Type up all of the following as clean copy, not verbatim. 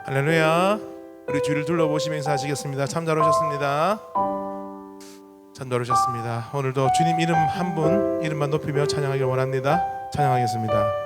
할렐루야. 우리 주위를 둘러보시며 인사하시겠습니다. 참 잘 오셨습니다. 참 잘 오셨습니다. 오늘도 주님 이름 한 분 이름만 높이며 찬양하길 원합니다. 찬양하겠습니다.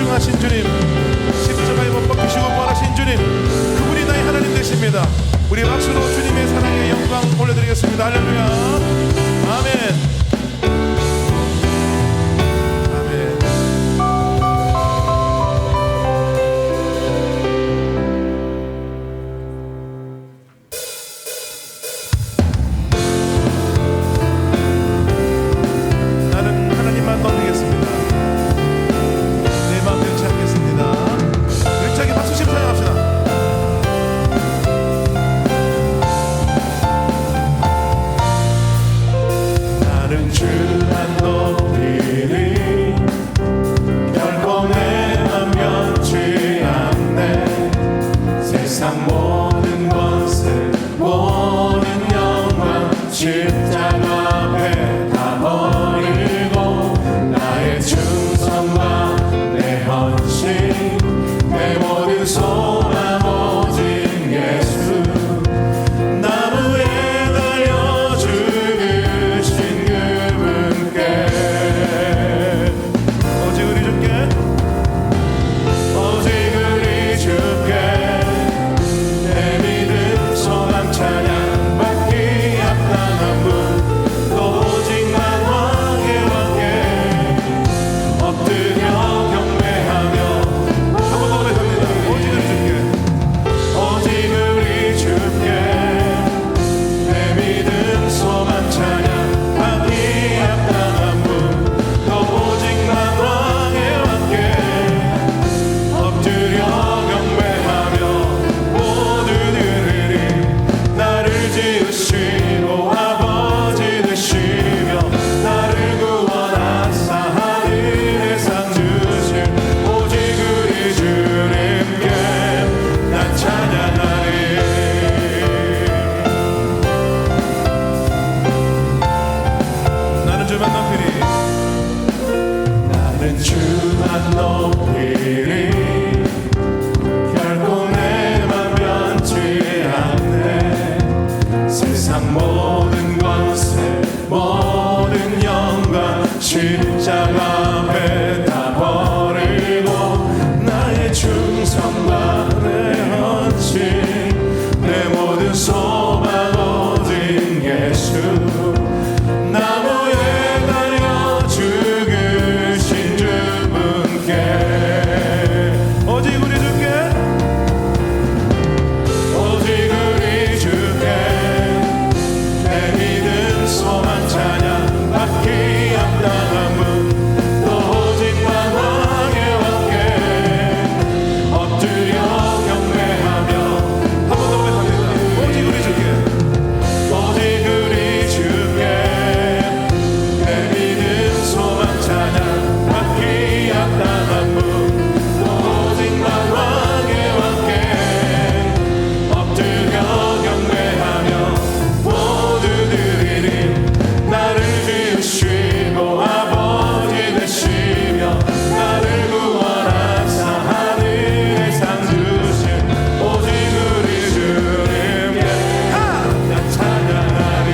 하신 주님, 십자가에 못 박히시고 부활하신 주님, 그분이 나의 하나님 되십니다. 우리 박수로 주님의 사랑에 영광 올려드리겠습니다. 할렐루야. 아멘. 십자가 뱉다 버리고 나의 충성과 내 헌신 내 모든 소망 오직 예수 나무에 달려 죽으신 주분께 오직 우리 주께 오직 우리 주께 내 믿음 소망 찬양 받기 합당한 분 또 오직 만왕의 왕께 엎드려 경배하며 한 번 더 고백합니다. 오직 우리 주께 오직 우리 주께 내 믿음 소망 찬양 받기 합당한 분 또 오직 만왕의 왕께 엎드려 경배하며 모두 드리리 나를 지으시고 아버지 되시며 나를 구원하사 하늘에 상 주신 오직 우리 주님께 나 찬양하리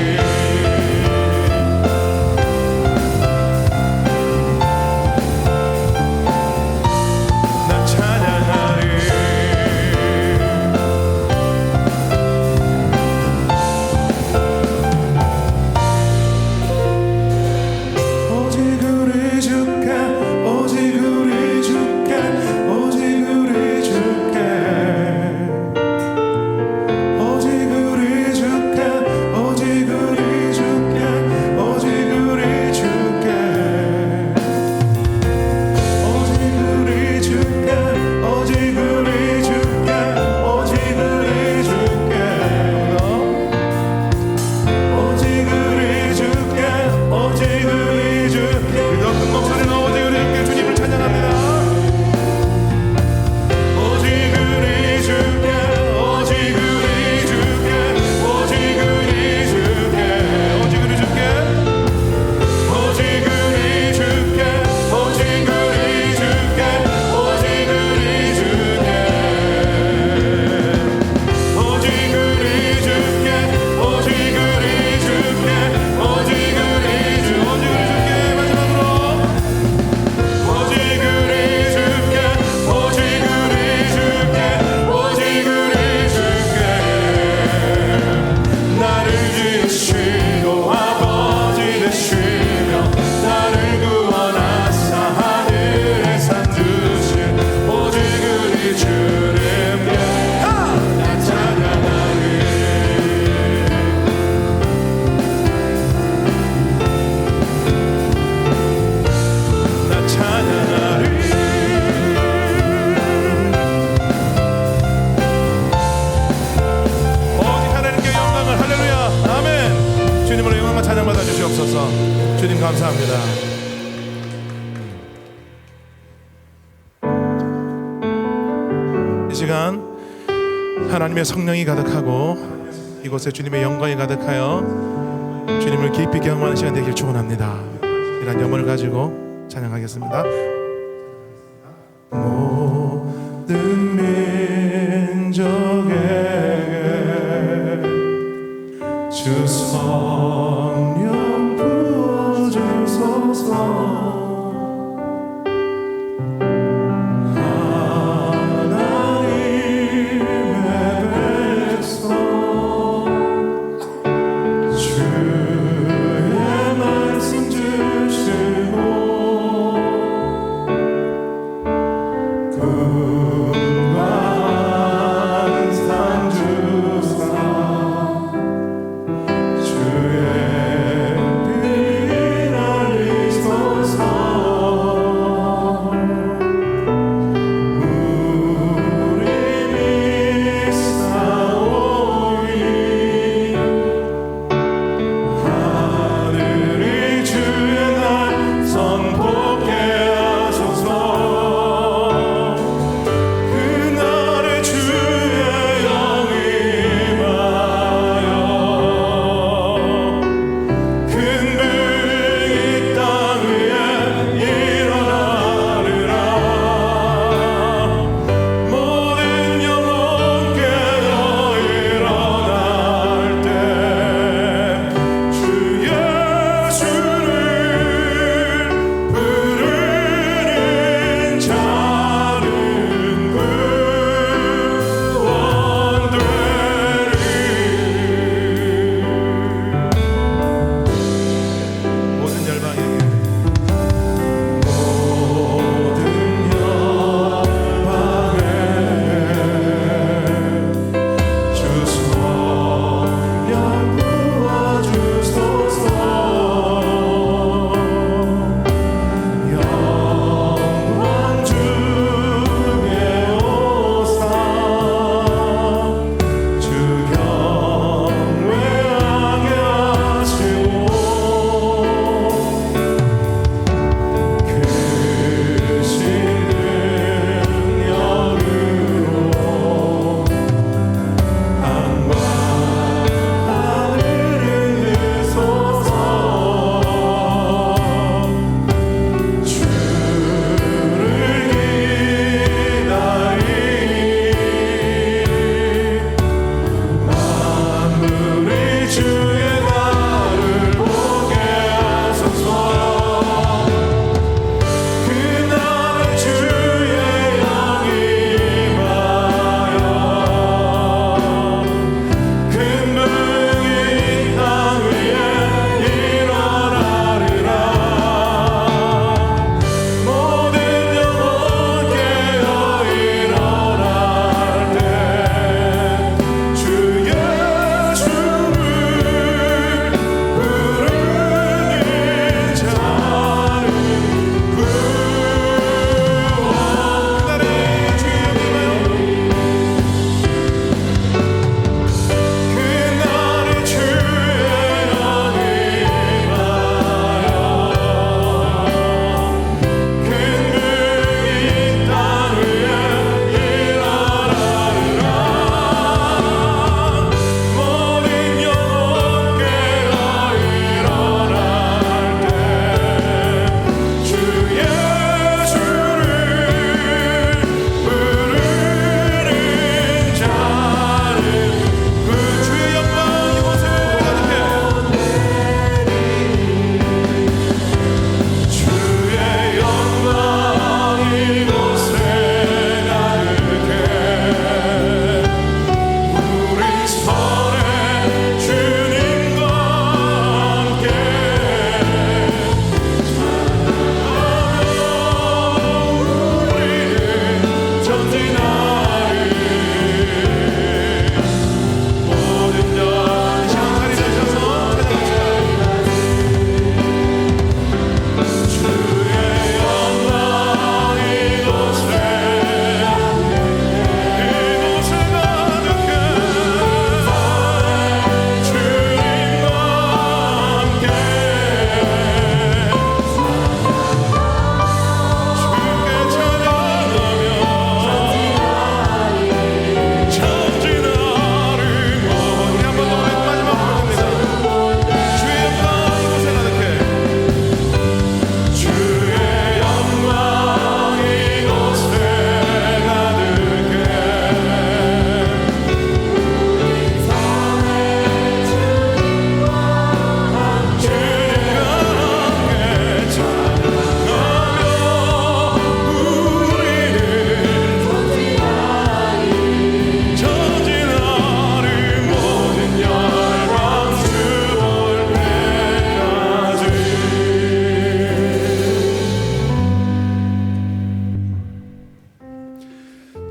나 찬양하리 오직 우리 주께 오직 우리 주께 오직 우리 주께 오직 우리 주께 오직 우리 주께 오직 우리 주께 오직 우리 주께 오직 우리 주께 오직 우리 주께 오직 우리 주께 오직 우리 주께 더 큰 목소리로 오직 우리 주께 주님을 찬양합니다. 오직 우리 주께 오직 우리 주께 오직 우리 주께 오직 우리 주께 오직 우리 주께 오직 우리 주께 오직 우리 주께 오직 우리 주께 오직 우리 주께 오직 우리 주께 마지막으로 오직 우리 주께 오직 우리 주께 오직 우리 주께 나를 지으시고 아버지 되시며 나를 구원하사 하늘에 상 주신 오직 우리 주님께 나 찬양하리 나 찬양하리 오직 하나님께 영광을 할렐루야 아멘 주님으로 영광과 찬양 받아 주시옵소서 주님 감사합니다. 이 시간 하나님의 성령이 가득하고 이곳에 주님의 영광이 가득하여 주님을 깊이 경험하는 시간 되길 축원합니다. 이런 염원을 가지고 찬양하겠습니다. 모든 민족에게 주 성령 부어주소서 주의 말씀 주시고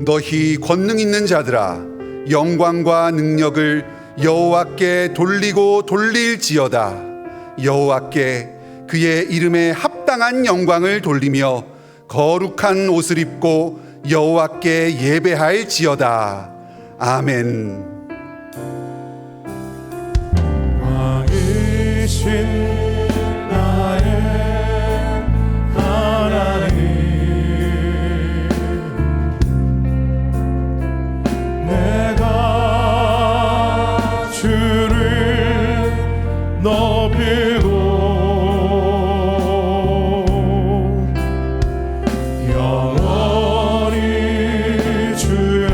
너희 권능 있는 자들아, 영광과 능력을 여호와께 돌리고 돌릴지어다. 여호와께 그의 이름에 합당한 영광을 돌리며 거룩한 옷을 입고 여호와께 예배할지어다. 아멘. 왕이신 나의 하나님, 내가 주를 높이고 영원히 주의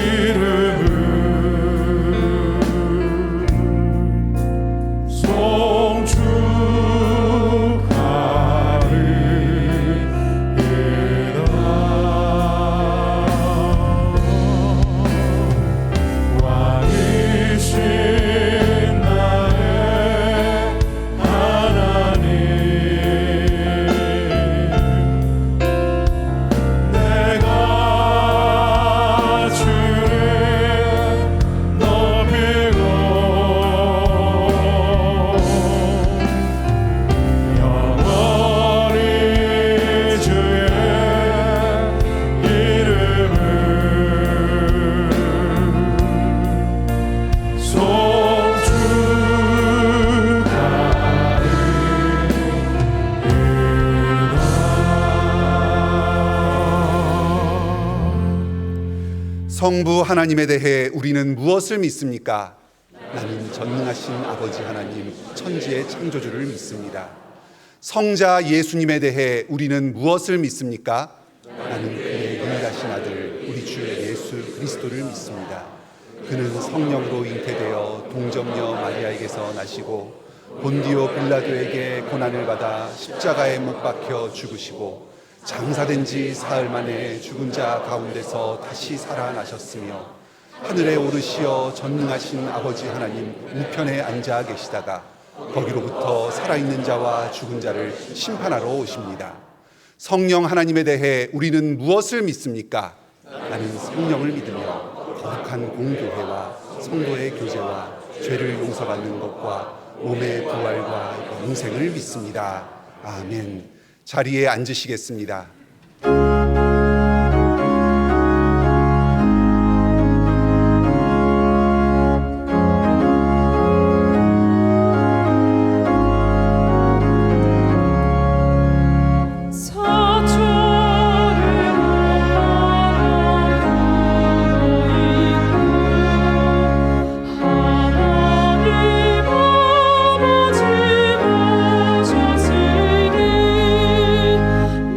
이름을 성부 하나님에 대해 우리는 무엇을 믿습니까? 나는 전능하신 아버지 하나님, 천지의 창조주를 믿습니다. 성자 예수님에 대해 우리는 무엇을 믿습니까? 나는 그의 유일하신 아들, 우리 주 예수 그리스도를 믿습니다. 그는 성령으로 잉태되어 동정녀 마리아에게서 나시고 본디오 빌라도에게 고난을 받아 십자가에 못 박혀 죽으시고 장사된 지 사흘 만에 죽은 자 가운데서 다시 살아나셨으며 하늘에 오르시어 전능하신 아버지 하나님 우편에 앉아 계시다가 거기로부터 살아있는 자와 죽은 자를 심판하러 오십니다. 성령 하나님에 대해 우리는 무엇을 믿습니까? 나는 성령을 믿으며 거룩한 공교회와 성도의 교제와 죄를 용서받는 것과 몸의 부활과 영생을 믿습니다. 아멘. 자리에 앉으시겠습니다.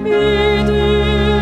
믿음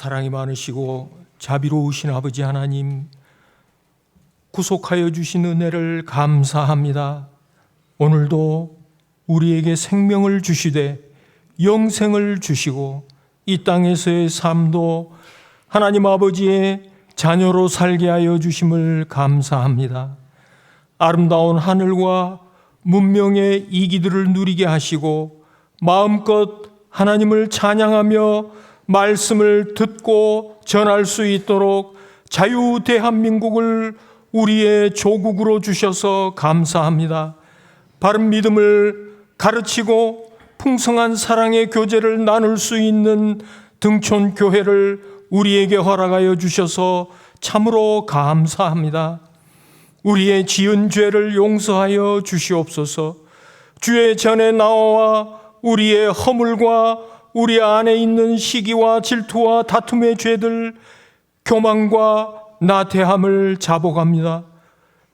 사랑이 많으시고 자비로우신 아버지 하나님, 구속하여 주신 은혜를 감사합니다. 오늘도 우리에게 생명을 주시되 영생을 주시고 이 땅에서의 삶도 하나님 아버지의 자녀로 살게 하여 주심을 감사합니다. 아름다운 하늘과 문명의 이기들을 누리게 하시고 마음껏 하나님을 찬양하며 말씀을 듣고 전할 수 있도록 자유 대한민국을 우리의 조국으로 주셔서 감사합니다. 바른 믿음을 가르치고 풍성한 사랑의 교제를 나눌 수 있는 등촌교회를 우리에게 허락하여 주셔서 참으로 감사합니다. 우리의 지은 죄를 용서하여 주시옵소서. 주의 전에 나와 우리의 허물과 우리 안에 있는 시기와 질투와 다툼의 죄들, 교만과 나태함을 자복합니다.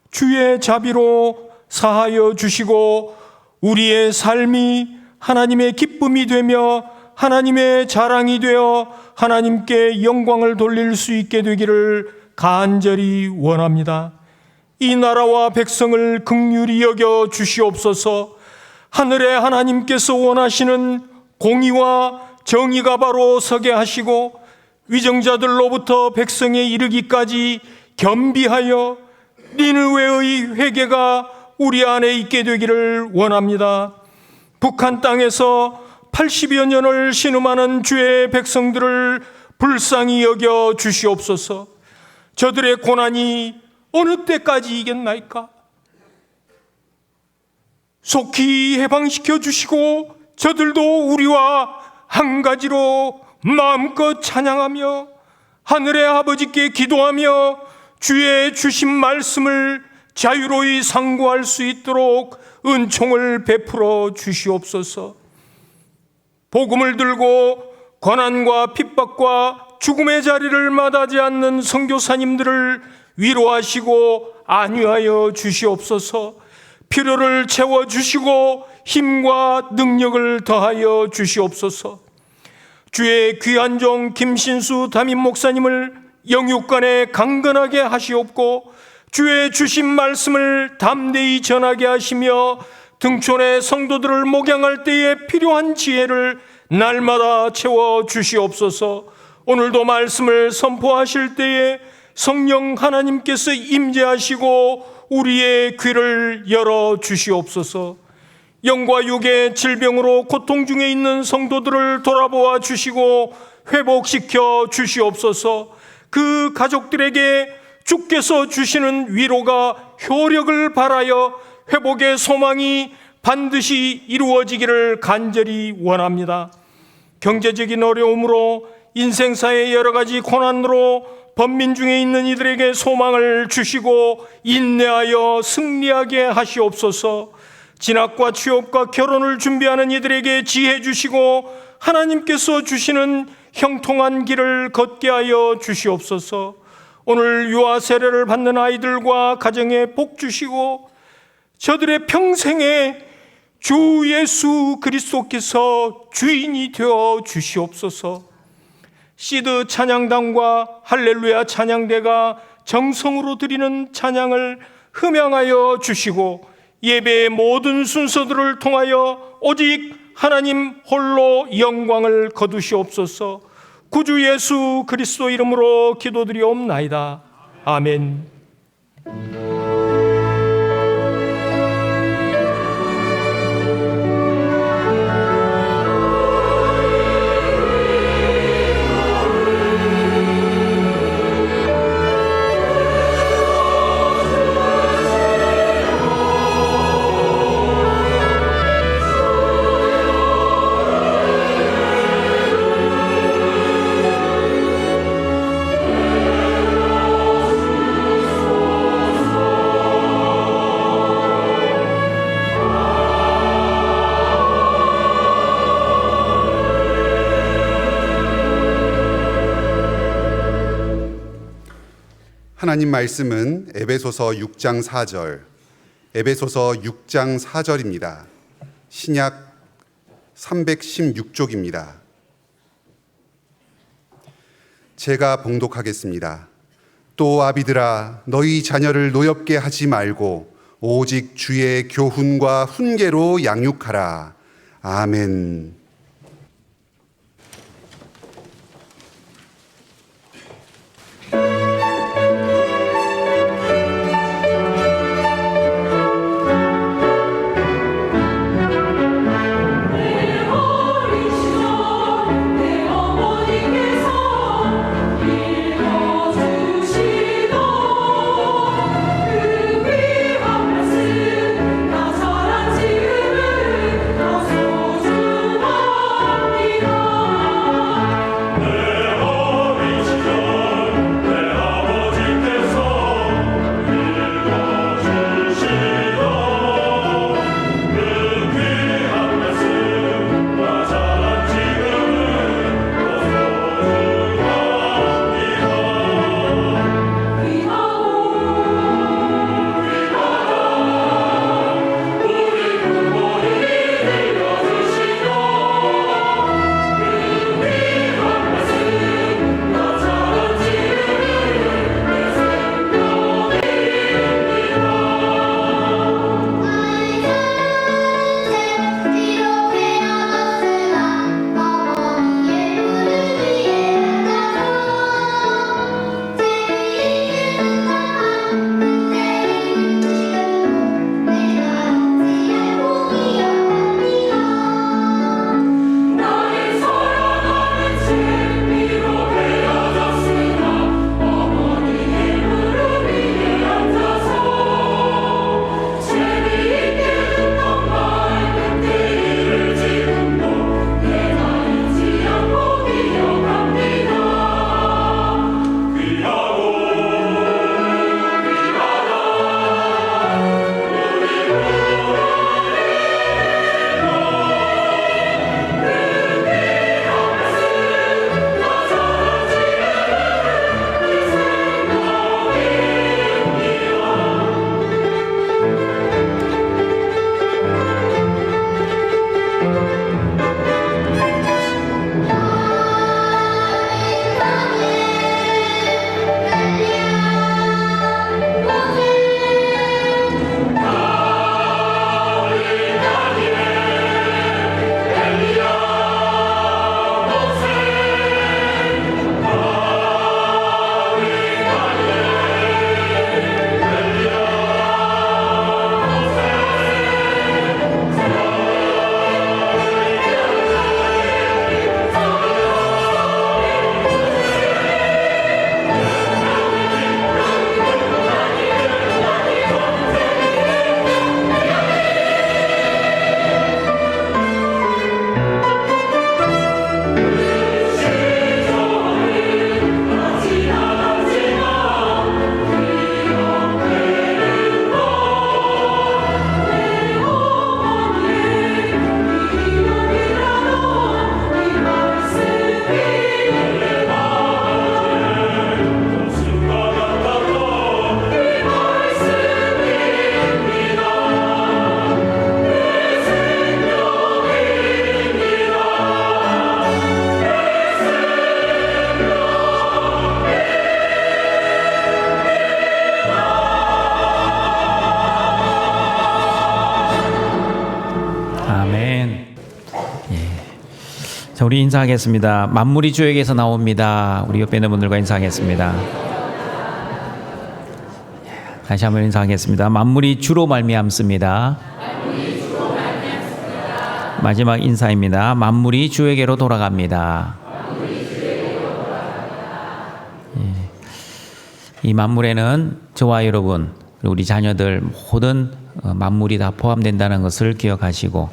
주의 자비로 사하여 주시고 우리의 삶이 하나님의 기쁨이 되며 하나님의 자랑이 되어 하나님께 영광을 돌릴 수 있게 되기를 간절히 원합니다. 이 나라와 백성을 긍휼히 여겨 주시옵소서. 하늘의 하나님께서 원하시는 공의와 정의가 바로 서게 하시고 위정자들로부터 백성에 이르기까지 겸비하여 니느웨의 회개가 우리 안에 있게 되기를 원합니다. 북한 땅에서 80여 년을 신음하는 주의 백성들을 불쌍히 여겨 주시옵소서. 저들의 고난이 어느 때까지 이겠나이까? 속히 해방시켜 주시고 저들도 우리와 한 가지로 마음껏 찬양하며 하늘의 아버지께 기도하며 주의 주신 말씀을 자유로이 상고할 수 있도록 은총을 베풀어 주시옵소서. 복음을 들고 고난과 핍박과 죽음의 자리를 마다하지 않는 선교사님들을 위로하시고 안위하여 주시옵소서. 필요를 채워주시고 힘과 능력을 더하여 주시옵소서. 주의 귀한 종 김신수 담임 목사님을 영육간에 강건하게 하시옵고 주의 주신 말씀을 담대히 전하게 하시며 등촌의 성도들을 목양할 때에 필요한 지혜를 날마다 채워 주시옵소서. 오늘도 말씀을 선포하실 때에 성령 하나님께서 임재하시고 우리의 귀를 열어 주시옵소서. 영과 육의 질병으로 고통 중에 있는 성도들을 돌아보아 주시고 회복시켜 주시옵소서. 그 가족들에게 주께서 주시는 위로가 효력을 발하여 회복의 소망이 반드시 이루어지기를 간절히 원합니다. 경제적인 어려움으로 인생사의 여러 가지 고난으로 번민 중에 있는 이들에게 소망을 주시고 인내하여 승리하게 하시옵소서. 진학과 취업과 결혼을 준비하는 이들에게 지혜 주시고 하나님께서 주시는 형통한 길을 걷게 하여 주시옵소서. 오늘 유아 세례를 받는 아이들과 가정에 복 주시고 저들의 평생에 주 예수 그리스도께서 주인이 되어 주시옵소서. 시드 찬양단과 할렐루야 찬양대가 정성으로 드리는 찬양을 흠양하여 주시고 예배의 모든 순서들을 통하여 오직 하나님 홀로 영광을 거두시옵소서. 구주 예수 그리스도 이름으로 기도드리옵나이다. 아멘. 하나님 말씀은 에베소서 6장 4절, 에베소서 6장 4절입니다. 신약 316쪽입니다. 제가 봉독하겠습니다. 또 아비들아, 너희 자녀를 노엽게 하지 말고 오직 주의 교훈과 훈계로 양육하라. 아멘. 자, 우리 인사하겠습니다. 만물이 주에게서 나옵니다. 우리 옆에 있는 분들과 인사하겠습니다. 다시 한번 인사하겠습니다. 만물이 주로 말미암습니다. 마지막 인사입니다. 만물이 주에게로 돌아갑니다. 이 만물에는 저와 여러분, 그리고 우리 자녀들 모든 만물이 다 포함된다는 것을 기억하시고,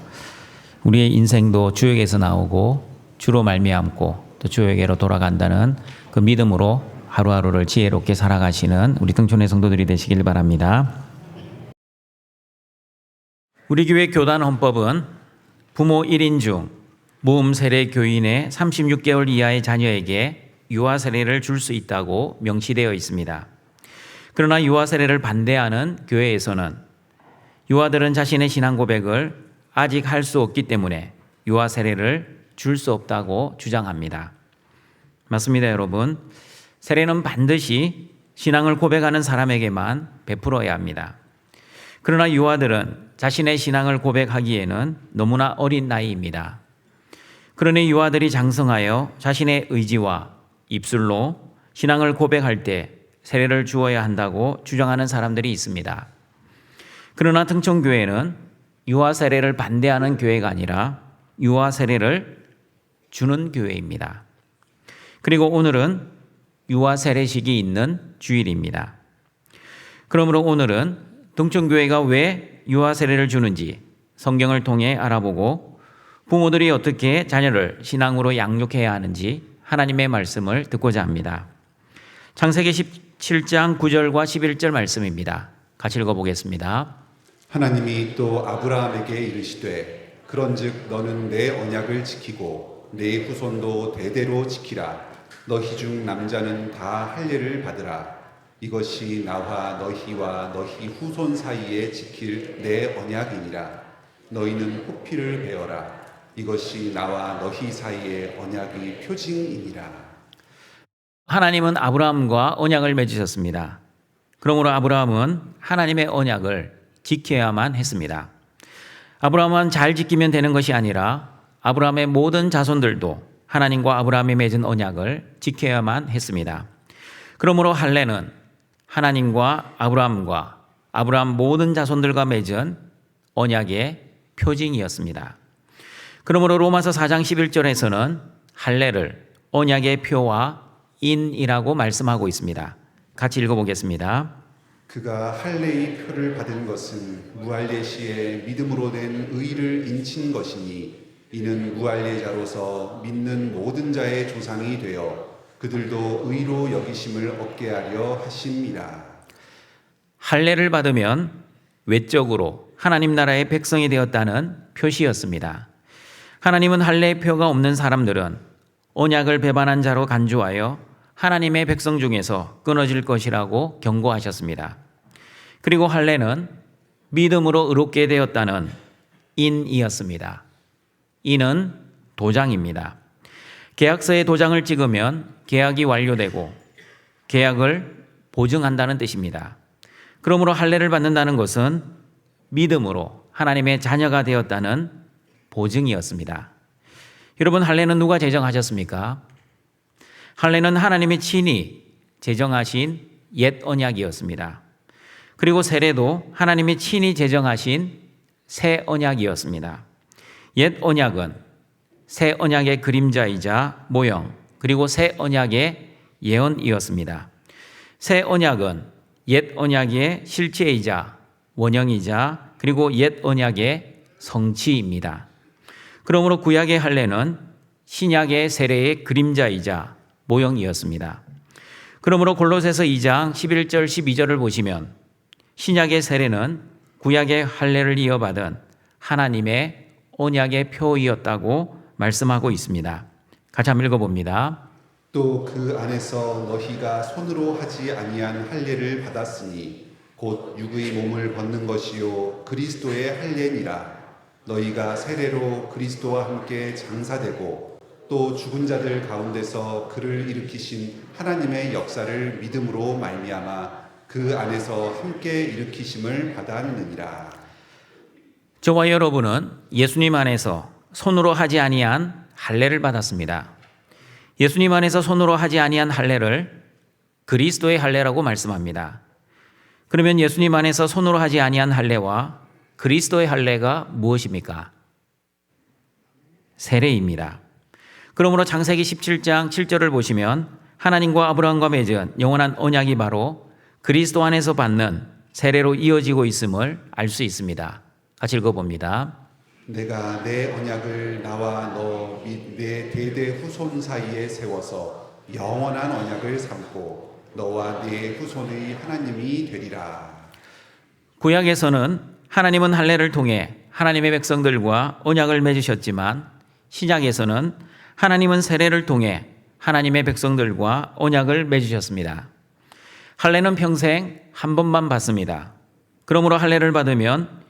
우리의 인생도 주에게서 나오고 주로 말미암고 또 주에게로 돌아간다는 그 믿음으로 하루하루를 지혜롭게 살아가시는 우리 등촌의 성도들이 되시길 바랍니다. 우리 교회 교단 헌법은 부모 1인 중 무음 세례 교인의 36개월 이하의 자녀에게 유아 세례를 줄 수 있다고 명시되어 있습니다. 그러나 유아 세례를 반대하는 교회에서는 유아들은 자신의 신앙 고백을 아직 할 수 없기 때문에 유아 세례를 줄 수 없다고 주장합니다. 맞습니다, 여러분. 세례는 반드시 신앙을 고백하는 사람에게만 베풀어야 합니다. 그러나 유아들은 자신의 신앙을 고백하기에는 너무나 어린 나이입니다. 그러니 유아들이 장성하여 자신의 의지와 입술로 신앙을 고백할 때 세례를 주어야 한다고 주장하는 사람들이 있습니다. 그러나 등촌교회는 유아 세례를 반대하는 교회가 아니라 유아 세례를 주는 교회입니다. 그리고 오늘은 유아 세례식이 있는 주일입니다. 그러므로 오늘은 등촌교회가 왜 유아 세례를 주는지 성경을 통해 알아보고 부모들이 어떻게 자녀를 신앙으로 양육해야 하는지 하나님의 말씀을 듣고자 합니다. 창세기 17장 9절과 11절 말씀입니다. 같이 읽어보겠습니다. 하나님이 또 아브라함에게 이르시되 그런즉 너는 내 언약을 지키고 내 후손도 대대로 지키라. 너희 중 남자는 다 할례를 받으라. 이것이 나와 너희와 너희 후손 사이에 지킬 내 언약이니라. 너희는 호피를 베어라. 이것이 나와 너희 사이의 언약의 표징이니라. 하나님은 아브라함과 언약을 맺으셨습니다. 그러므로 아브라함은 하나님의 언약을 지켜야만 했습니다. 아브라함은 잘 지키면 되는 것이 아니라 아브라함의 모든 자손들도 하나님과 아브라함이 맺은 언약을 지켜야만 했습니다. 그러므로 할례는 하나님과 아브라함과 아브라함 모든 자손들과 맺은 언약의 표징이었습니다. 그러므로 로마서 4장 11절에서는 할례를 언약의 표와 인이라고 말씀하고 있습니다. 같이 읽어보겠습니다. 그가 할례의 표를 받은 것은 무할례 시에 믿음으로 된 의를 인친 것이니 이는 무할례자로서 믿는 모든 자의 조상이 되어 그들도 의로 여기심을 얻게 하려 하심이라. 할례를 받으면 외적으로 하나님 나라의 백성이 되었다는 표시였습니다. 하나님은 할례의 표가 없는 사람들은 언약을 배반한 자로 간주하여 하나님의 백성 중에서 끊어질 것이라고 경고하셨습니다. 그리고 할례는 믿음으로 의롭게 되었다는 인이었습니다. 인은 도장입니다. 계약서에 도장을 찍으면 계약이 완료되고 계약을 보증한다는 뜻입니다. 그러므로 할례를 받는다는 것은 믿음으로 하나님의 자녀가 되었다는 보증이었습니다. 여러분, 할례는 누가 제정하셨습니까? 할례는 하나님이 친히 제정하신 옛 언약이었습니다. 그리고 세례도 하나님이 친히 제정하신 새 언약이었습니다. 옛 언약은 새 언약의 그림자이자 모형, 그리고 새 언약의 예언이었습니다. 새 언약은 옛 언약의 실체이자 원형이자 그리고 옛 언약의 성취입니다. 그러므로 구약의 할례는 신약의 세례의 그림자이자 모형이었습니다. 그러므로 골로새서 2장 11절 12절을 보시면 신약의 세례는 구약의 할례를 이어받은 하나님의 언약의 표이었다고 말씀하고 있습니다. 같이 한번 읽어봅니다. 또 그 안에서 너희가 손으로 하지 아니한 할례를 받았으니 곧 육의 몸을 벗는 것이요 그리스도의 할례니라. 너희가 세례로 그리스도와 함께 장사되고 또 죽은 자들 가운데서 그를 일으키신 하나님의 역사를 믿음으로 말미암아 그 안에서 함께 일으키심을 받았느니라. 저와 여러분은 예수님 안에서 손으로 하지 아니한 할례를 받았습니다. 예수님 안에서 손으로 하지 아니한 할례를 그리스도의 할례라고 말씀합니다. 그러면 예수님 안에서 손으로 하지 아니한 할례와 그리스도의 할례가 무엇입니까? 세례입니다. 그러므로 창세기 17장 7절을 보시면 하나님과 아브라함과 맺은 영원한 언약이 바로 그리스도 안에서 받는 세례로 이어지고 있음을 알 수 있습니다. 같이 읽어봅니다. 내가 내 언약을 나와 너 및 내 대대 후손 사이에 세워서 영원한 언약을 삼고 너와 네 후손의 하나님이 되리라. 구약에서는 하나님은 할례를 통해 하나님의 백성들과 언약을 맺으셨지만 신약에서는 하나님은 세례를 통해 하나님의 백성들과 언약을 맺으셨습니다. 할례는 평생 한 번만 받습니다. 그러므로 할례를 받으면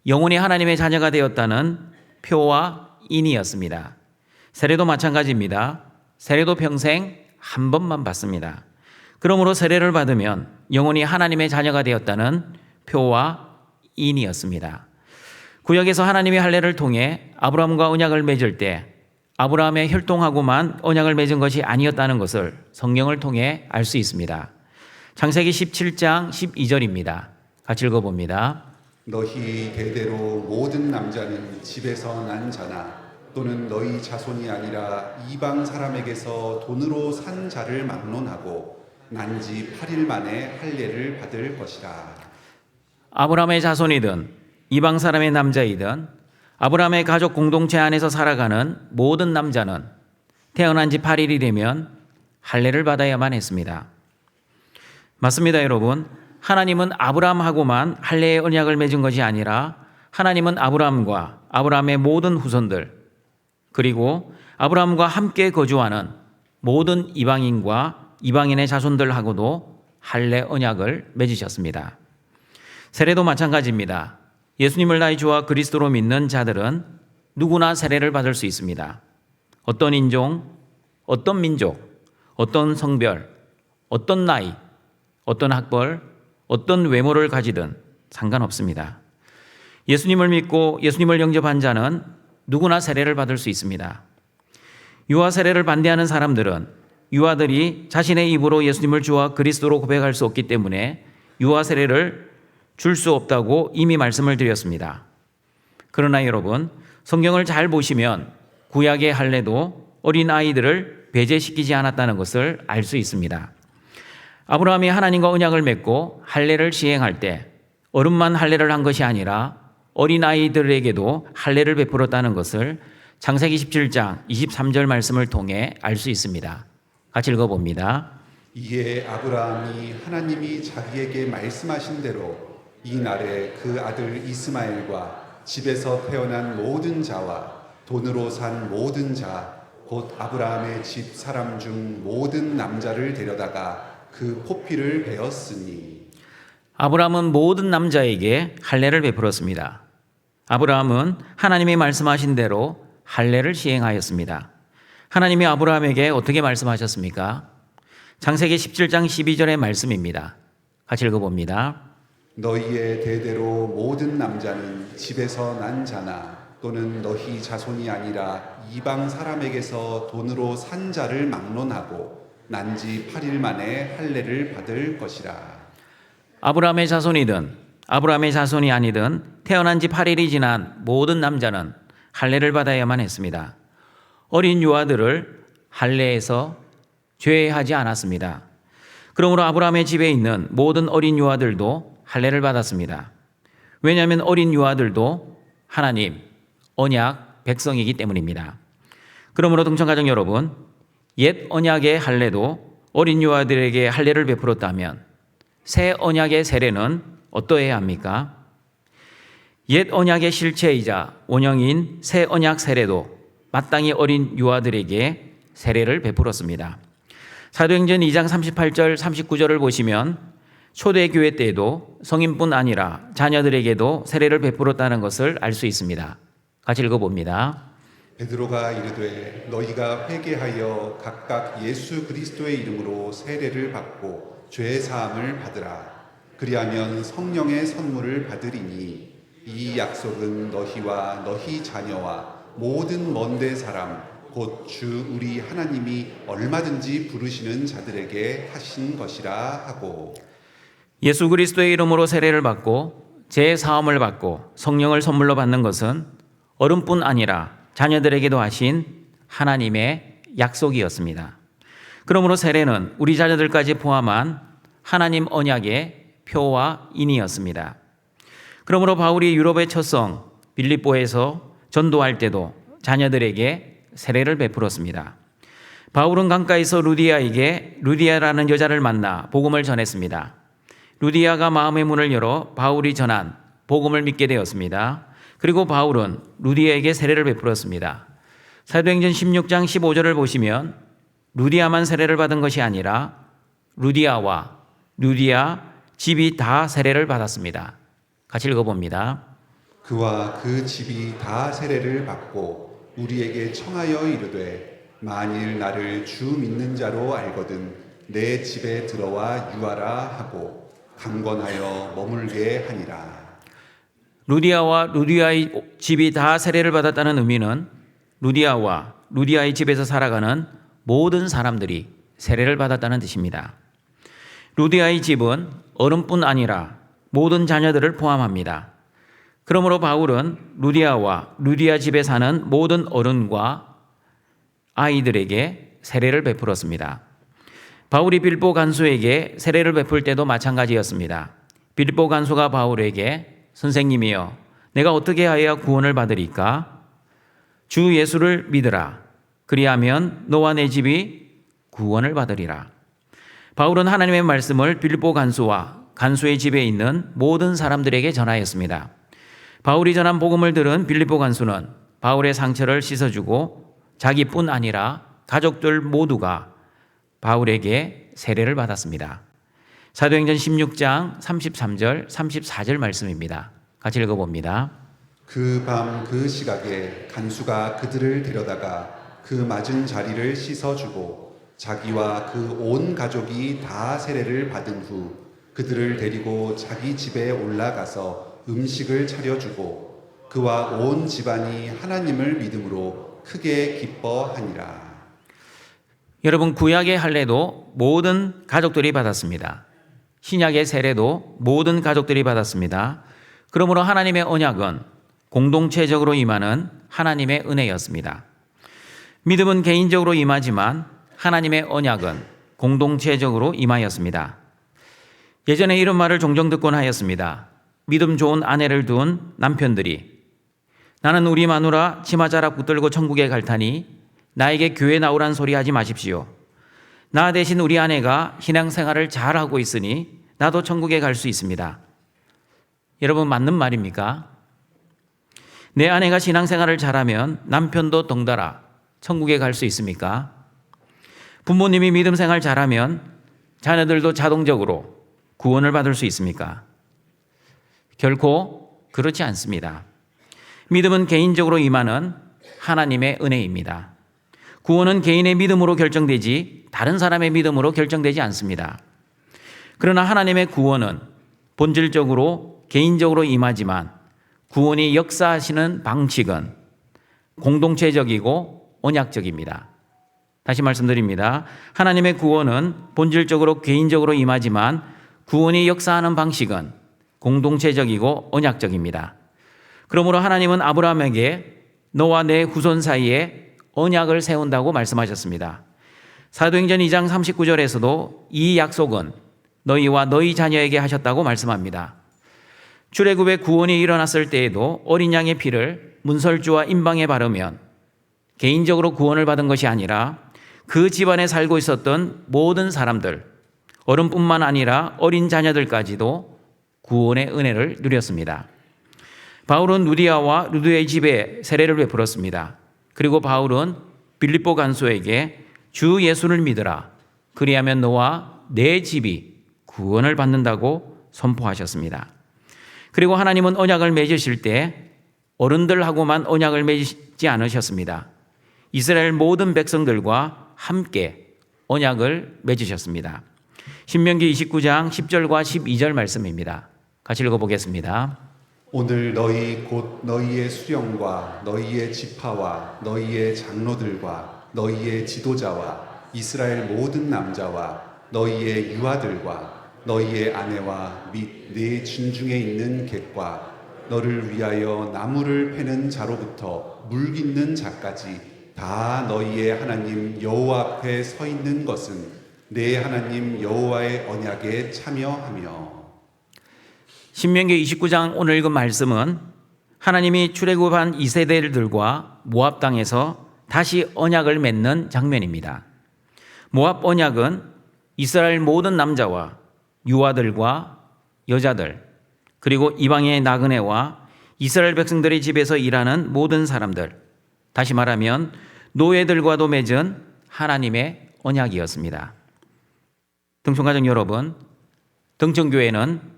영원히 하나님의 자녀가 되었다는 표와 인이었습니다. 세례도 마찬가지입니다. 세례도 평생 한 번만 받습니다. 그러므로 세례를 받으면 영원히 하나님의 자녀가 되었다는 표와 인이었습니다. 구약에서 하나님이 할례를 통해 아브라함과 언약을 맺을 때 아브라함의 혈통하고만 언약을 맺은 것이 아니었다는 것을 성경을 통해 알 수 있습니다. 창세기 17장 12절입니다. 같이 읽어봅니다. 너희 대대로 모든 남자는 집에서 난 자나 또는 너희 자손이 아니라 이방 사람에게서 돈으로 산 자를 막론하고 난 지 8일 만에 할례를 받을 것이라. 아브라함의 자손이든 이방 사람의 남자이든 아브라함의 가족 공동체 안에서 살아가는 모든 남자는 태어난 지 8일이 되면 할례를 받아야만 했습니다. 맞습니다, 여러분. 하나님은 아브라함하고만 할례의 언약을 맺은 것이 아니라 하나님은 아브라함과 아브라함의 모든 후손들 그리고 아브라함과 함께 거주하는 모든 이방인과 이방인의 자손들하고도 할례 언약을 맺으셨습니다. 세례도 마찬가지입니다. 예수님을 나의 주와 그리스도로 믿는 자들은 누구나 세례를 받을 수 있습니다. 어떤 인종, 어떤 민족, 어떤 성별, 어떤 나이, 어떤 학벌, 어떤 외모를 가지든 상관없습니다. 예수님을 믿고 예수님을 영접한 자는 누구나 세례를 받을 수 있습니다. 유아 세례를 반대하는 사람들은 유아들이 자신의 입으로 예수님을 주와 그리스도로 고백할 수 없기 때문에 유아 세례를 줄 수 없다고 이미 말씀을 드렸습니다. 그러나 여러분, 성경을 잘 보시면 구약의 할례도 어린 아이들을 배제시키지 않았다는 것을 알 수 있습니다. 아브라함이 하나님과 언약을 맺고 할례를 시행할 때 어른만 할례를 한 것이 아니라 어린 아이들에게도 할례를 베풀었다는 것을 창세기 17장 23절 말씀을 통해 알 수 있습니다. 같이 읽어봅니다. 이에 아브라함이 하나님이 자기에게 말씀하신 대로 이날에 그 아들 이스마엘과 집에서 태어난 모든 자와 돈으로 산 모든 자 곧 아브라함의 집 사람 중 모든 남자를 데려다가 그 포피를 베었으니. 아브라함은 모든 남자에게 할례를 베풀었습니다. 아브라함은 하나님이 말씀하신 대로 할례를 시행하였습니다. 하나님이 아브라함에게 어떻게 말씀하셨습니까? 창세기 17장 12절의 말씀입니다. 같이 읽어봅니다. 너희의 대대로 모든 남자는 집에서 난 자나 또는 너희 자손이 아니라 이방 사람에게서 돈으로 산 자를 막론하고 난 지 8일 만에 할례를 받을 것이라. 아브라함의 자손이든 아브라함의 자손이 아니든 태어난 지 8일이 지난 모든 남자는 할례를 받아야만 했습니다. 어린 유아들을 할례에서 제외하지 않았습니다. 그러므로 아브라함의 집에 있는 모든 어린 유아들도 할례를 받았습니다. 왜냐하면 어린 유아들도 하나님, 언약, 백성이기 때문입니다. 그러므로 동청가족 여러분, 옛 언약의 할례도 어린 유아들에게 할례를 베풀었다면 새 언약의 세례는 어떠해야 합니까? 옛 언약의 실체이자 원형인 새 언약 세례도 마땅히 어린 유아들에게 세례를 베풀었습니다. 사도행전 2장 38절 39절을 보시면 초대교회 때에도 성인뿐 아니라 자녀들에게도 세례를 베풀었다는 것을 알 수 있습니다. 같이 읽어봅니다. 베드로가 이르되 너희가 회개하여 각각 예수 그리스도의 이름으로 세례를 받고 죄 사함을 받으라. 그리하면 성령의 선물을 받으리니 이 약속은 너희와 너희 자녀와 모든 먼데 사람 곧 주 우리 하나님이 얼마든지 부르시는 자들에게 하신 것이라 하고. 예수 그리스도의 이름으로 세례를 받고 죄 사함을 받고 성령을 선물로 받는 것은 어른뿐 아니라 자녀들에게도 하신 하나님의 약속이었습니다. 그러므로 세례는 우리 자녀들까지 포함한 하나님 언약의 표와 인이었습니다. 그러므로 바울이 유럽의 첫성 빌립보에서 전도할 때도 자녀들에게 세례를 베풀었습니다. 바울은 강가에서 루디아에게 루디아라는 여자를 만나 복음을 전했습니다. 루디아가 마음의 문을 열어 바울이 전한 복음을 믿게 되었습니다. 그리고 바울은 루디아에게 세례를 베풀었습니다. 사도행전 16장 15절을 보시면 루디아만 세례를 받은 것이 아니라 루디아와 루디아 집이 다 세례를 받았습니다. 같이 읽어봅니다. 그와 그 집이 다 세례를 받고 우리에게 청하여 이르되 만일 나를 주 믿는 자로 알거든 내 집에 들어와 유하라 하고 강권하여 머물게 하니라. 루디아와 루디아의 집이 다 세례를 받았다는 의미는 루디아와 루디아의 집에서 살아가는 모든 사람들이 세례를 받았다는 뜻입니다. 루디아의 집은 어른뿐 아니라 모든 자녀들을 포함합니다. 그러므로 바울은 루디아와 루디아 집에 사는 모든 어른과 아이들에게 세례를 베풀었습니다. 바울이 빌보 간수에게 세례를 베풀 때도 마찬가지였습니다. 빌보 간수가 바울에게 선생님이여, 내가 어떻게 하여야 구원을 받으리까? 주 예수를 믿으라. 그리하면 너와 내 집이 구원을 받으리라. 바울은 하나님의 말씀을 빌보 간수와 간수의 집에 있는 모든 사람들에게 전하였습니다. 바울이 전한 복음을 들은 빌립보 간수는 바울의 상처를 씻어주고 자기뿐 아니라 가족들 모두가 바울에게 세례를 받았습니다. 사도행전 16장 33절 34절 말씀입니다. 같이 읽어봅니다. 그 밤 그 시각에 간수가 그들을 데려다가 그 맞은 자리를 씻어주고 자기와 그 온 가족이 다 세례를 받은 후 그들을 데리고 자기 집에 올라가서 음식을 차려주고 그와 온 집안이 하나님을 믿음으로 크게 기뻐하니라. 여러분, 구약의 할례도 모든 가족들이 받았습니다. 신약의 세례도 모든 가족들이 받았습니다. 그러므로 하나님의 언약은 공동체적으로 임하는 하나님의 은혜였습니다. 믿음은 개인적으로 임하지만 하나님의 언약은 공동체적으로 임하였습니다. 예전에 이런 말을 종종 듣곤 하였습니다. 믿음 좋은 아내를 둔 남편들이 나는 우리 마누라 치마자락 붙들고 천국에 갈 타니 나에게 교회 나오란 소리 하지 마십시오. 나 대신 우리 아내가 신앙생활을 잘하고 있으니 나도 천국에 갈 수 있습니다. 여러분, 맞는 말입니까? 내 아내가 신앙생활을 잘하면 남편도 덩달아 천국에 갈 수 있습니까? 부모님이 믿음 생활 잘하면 자녀들도 자동적으로 구원을 받을 수 있습니까? 결코 그렇지 않습니다. 믿음은 개인적으로 임하는 하나님의 은혜입니다. 구원은 개인의 믿음으로 결정되지 다른 사람의 믿음으로 결정되지 않습니다. 그러나 하나님의 구원은 본질적으로 개인적으로 임하지만 구원이 역사하시는 방식은 공동체적이고 언약적입니다. 다시 말씀드립니다. 하나님의 구원은 본질적으로 개인적으로 임하지만 구원이 역사하는 방식은 공동체적이고 언약적입니다. 그러므로 하나님은 아브라함에게 너와 내 후손 사이에 언약을 세운다고 말씀하셨습니다. 사도행전 2장 39절에서도 이 약속은 너희와 너희 자녀에게 하셨다고 말씀합니다. 출애굽의 구원이 일어났을 때에도 어린 양의 피를 문설주와 임방에 바르면 개인적으로 구원을 받은 것이 아니라 그 집안에 살고 있었던 모든 사람들, 어른뿐만 아니라 어린 자녀들까지도 구원의 은혜를 누렸습니다. 바울은 루디아와 루디아의 집에 세례를 베풀었습니다. 그리고 바울은 빌립보 간수에게 주 예수를 믿으라. 그리하면 너와 내 집이 구원을 받는다고 선포하셨습니다. 그리고 하나님은 언약을 맺으실 때 어른들하고만 언약을 맺지 않으셨습니다. 이스라엘 모든 백성들과 함께 언약을 맺으셨습니다. 신명기 29장 10절과 12절 말씀입니다. 같이 읽어보겠습니다. 오늘 너희 곧 너희의 수령과 너희의 지파와 너희의 장로들과 너희의 지도자와 이스라엘 모든 남자와 너희의 유아들과 너희의 아내와 및 네 진중에 있는 객과 너를 위하여 나무를 패는 자로부터 물 깃는 자까지 다 너희의 하나님 여호와 앞에 서 있는 것은 내 하나님 여호와의 언약에 참여하며. 신명기 29장 오늘 읽은 말씀은 하나님이 출애굽한 2세대들과 모압 땅에서 다시 언약을 맺는 장면입니다. 모압 언약은 이스라엘 모든 남자와 유아들과 여자들, 그리고 이방의 나그네와 이스라엘 백성들의 집에서 일하는 모든 사람들, 다시 말하면 노예들과도 맺은 하나님의 언약이었습니다. 등촌가족 여러분, 등촌교회는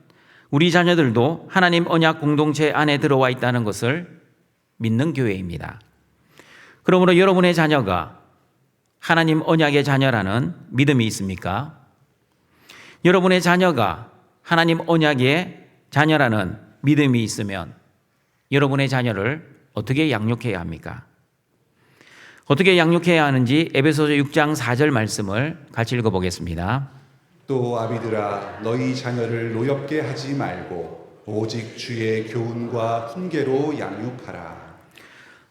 우리 자녀들도 하나님 언약 공동체 안에 들어와 있다는 것을 믿는 교회입니다. 그러므로 여러분의 자녀가 하나님 언약의 자녀라는 믿음이 있습니까? 여러분의 자녀가 하나님 언약의 자녀라는 믿음이 있으면 여러분의 자녀를 어떻게 양육해야 합니까? 어떻게 양육해야 하는지 에베소서 6장 4절 말씀을 같이 읽어보겠습니다. 또 아비들아 너희 자녀를 노엽게 하지 말고 오직 주의 교훈과 훈계로 양육하라.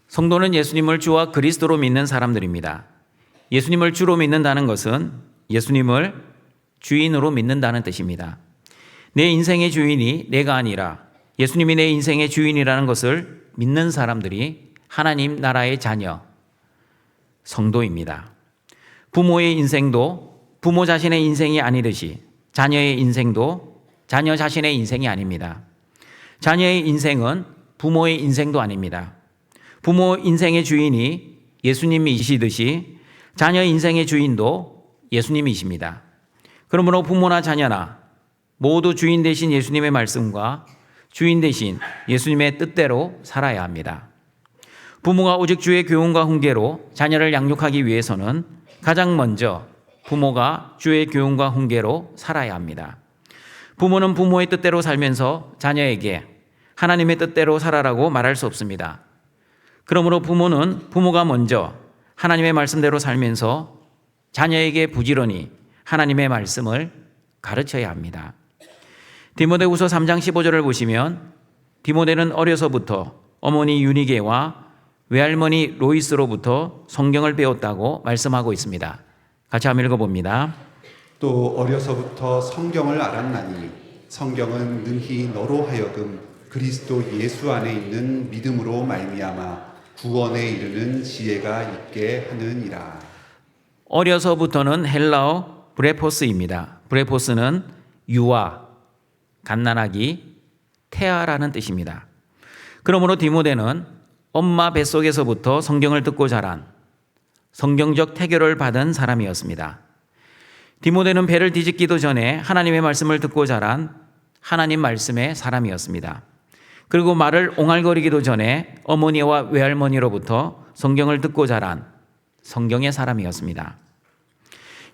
성도는 예수님을 주와 그리스도로 믿는 사람들입니다. 예수님을 주로 믿는다는 것은 예수님을 주인으로 믿는다는 뜻입니다. 내 인생의 주인이 내가 아니라 예수님이 내 인생의 주인이라는 것을 믿는 사람들이 하나님 나라의 자녀, 성도입니다. 부모의 인생도 부모 자신의 인생이 아니듯이 자녀의 인생도 자녀 자신의 인생이 아닙니다. 자녀의 인생은 부모의 인생도 아닙니다. 부모 인생의 주인이 예수님이시듯이 자녀 인생의 주인도 예수님이십니다. 그러므로 부모나 자녀나 모두 주인 되신 예수님의 말씀과 주인 되신 예수님의 뜻대로 살아야 합니다. 부모가 오직 주의 교훈과 훈계로 자녀를 양육하기 위해서는 가장 먼저 부모가 주의 교훈과 훈계로 살아야 합니다. 부모는 부모의 뜻대로 살면서 자녀에게 하나님의 뜻대로 살아라고 말할 수 없습니다. 그러므로 부모는 부모가 먼저 하나님의 말씀대로 살면서 자녀에게 부지런히 하나님의 말씀을 가르쳐야 합니다. 디모데후서 3장 15절을 보시면 디모데는 어려서부터 어머니 유니게와 외할머니 로이스로부터 성경을 배웠다고 말씀하고 있습니다. 같이 한번 읽어봅니다. 또 어려서부터 성경을 알았나니 성경은 능히 너로 하여금 그리스도 예수 안에 있는 믿음으로 말미암아 구원에 이르는 지혜가 있게 하느니라. 어려서부터는 헬라어 브레포스입니다. 브레포스는 유아, 갓난아기, 태아라는 뜻입니다. 그러므로 디모데는 엄마 뱃속에서부터 성경을 듣고 자란 성경적 태교를 받은 사람이었습니다. 디모데는 배를 뒤집기도 전에 하나님의 말씀을 듣고 자란 하나님 말씀의 사람이었습니다. 그리고 말을 옹알거리기도 전에 어머니와 외할머니로부터 성경을 듣고 자란 성경의 사람이었습니다.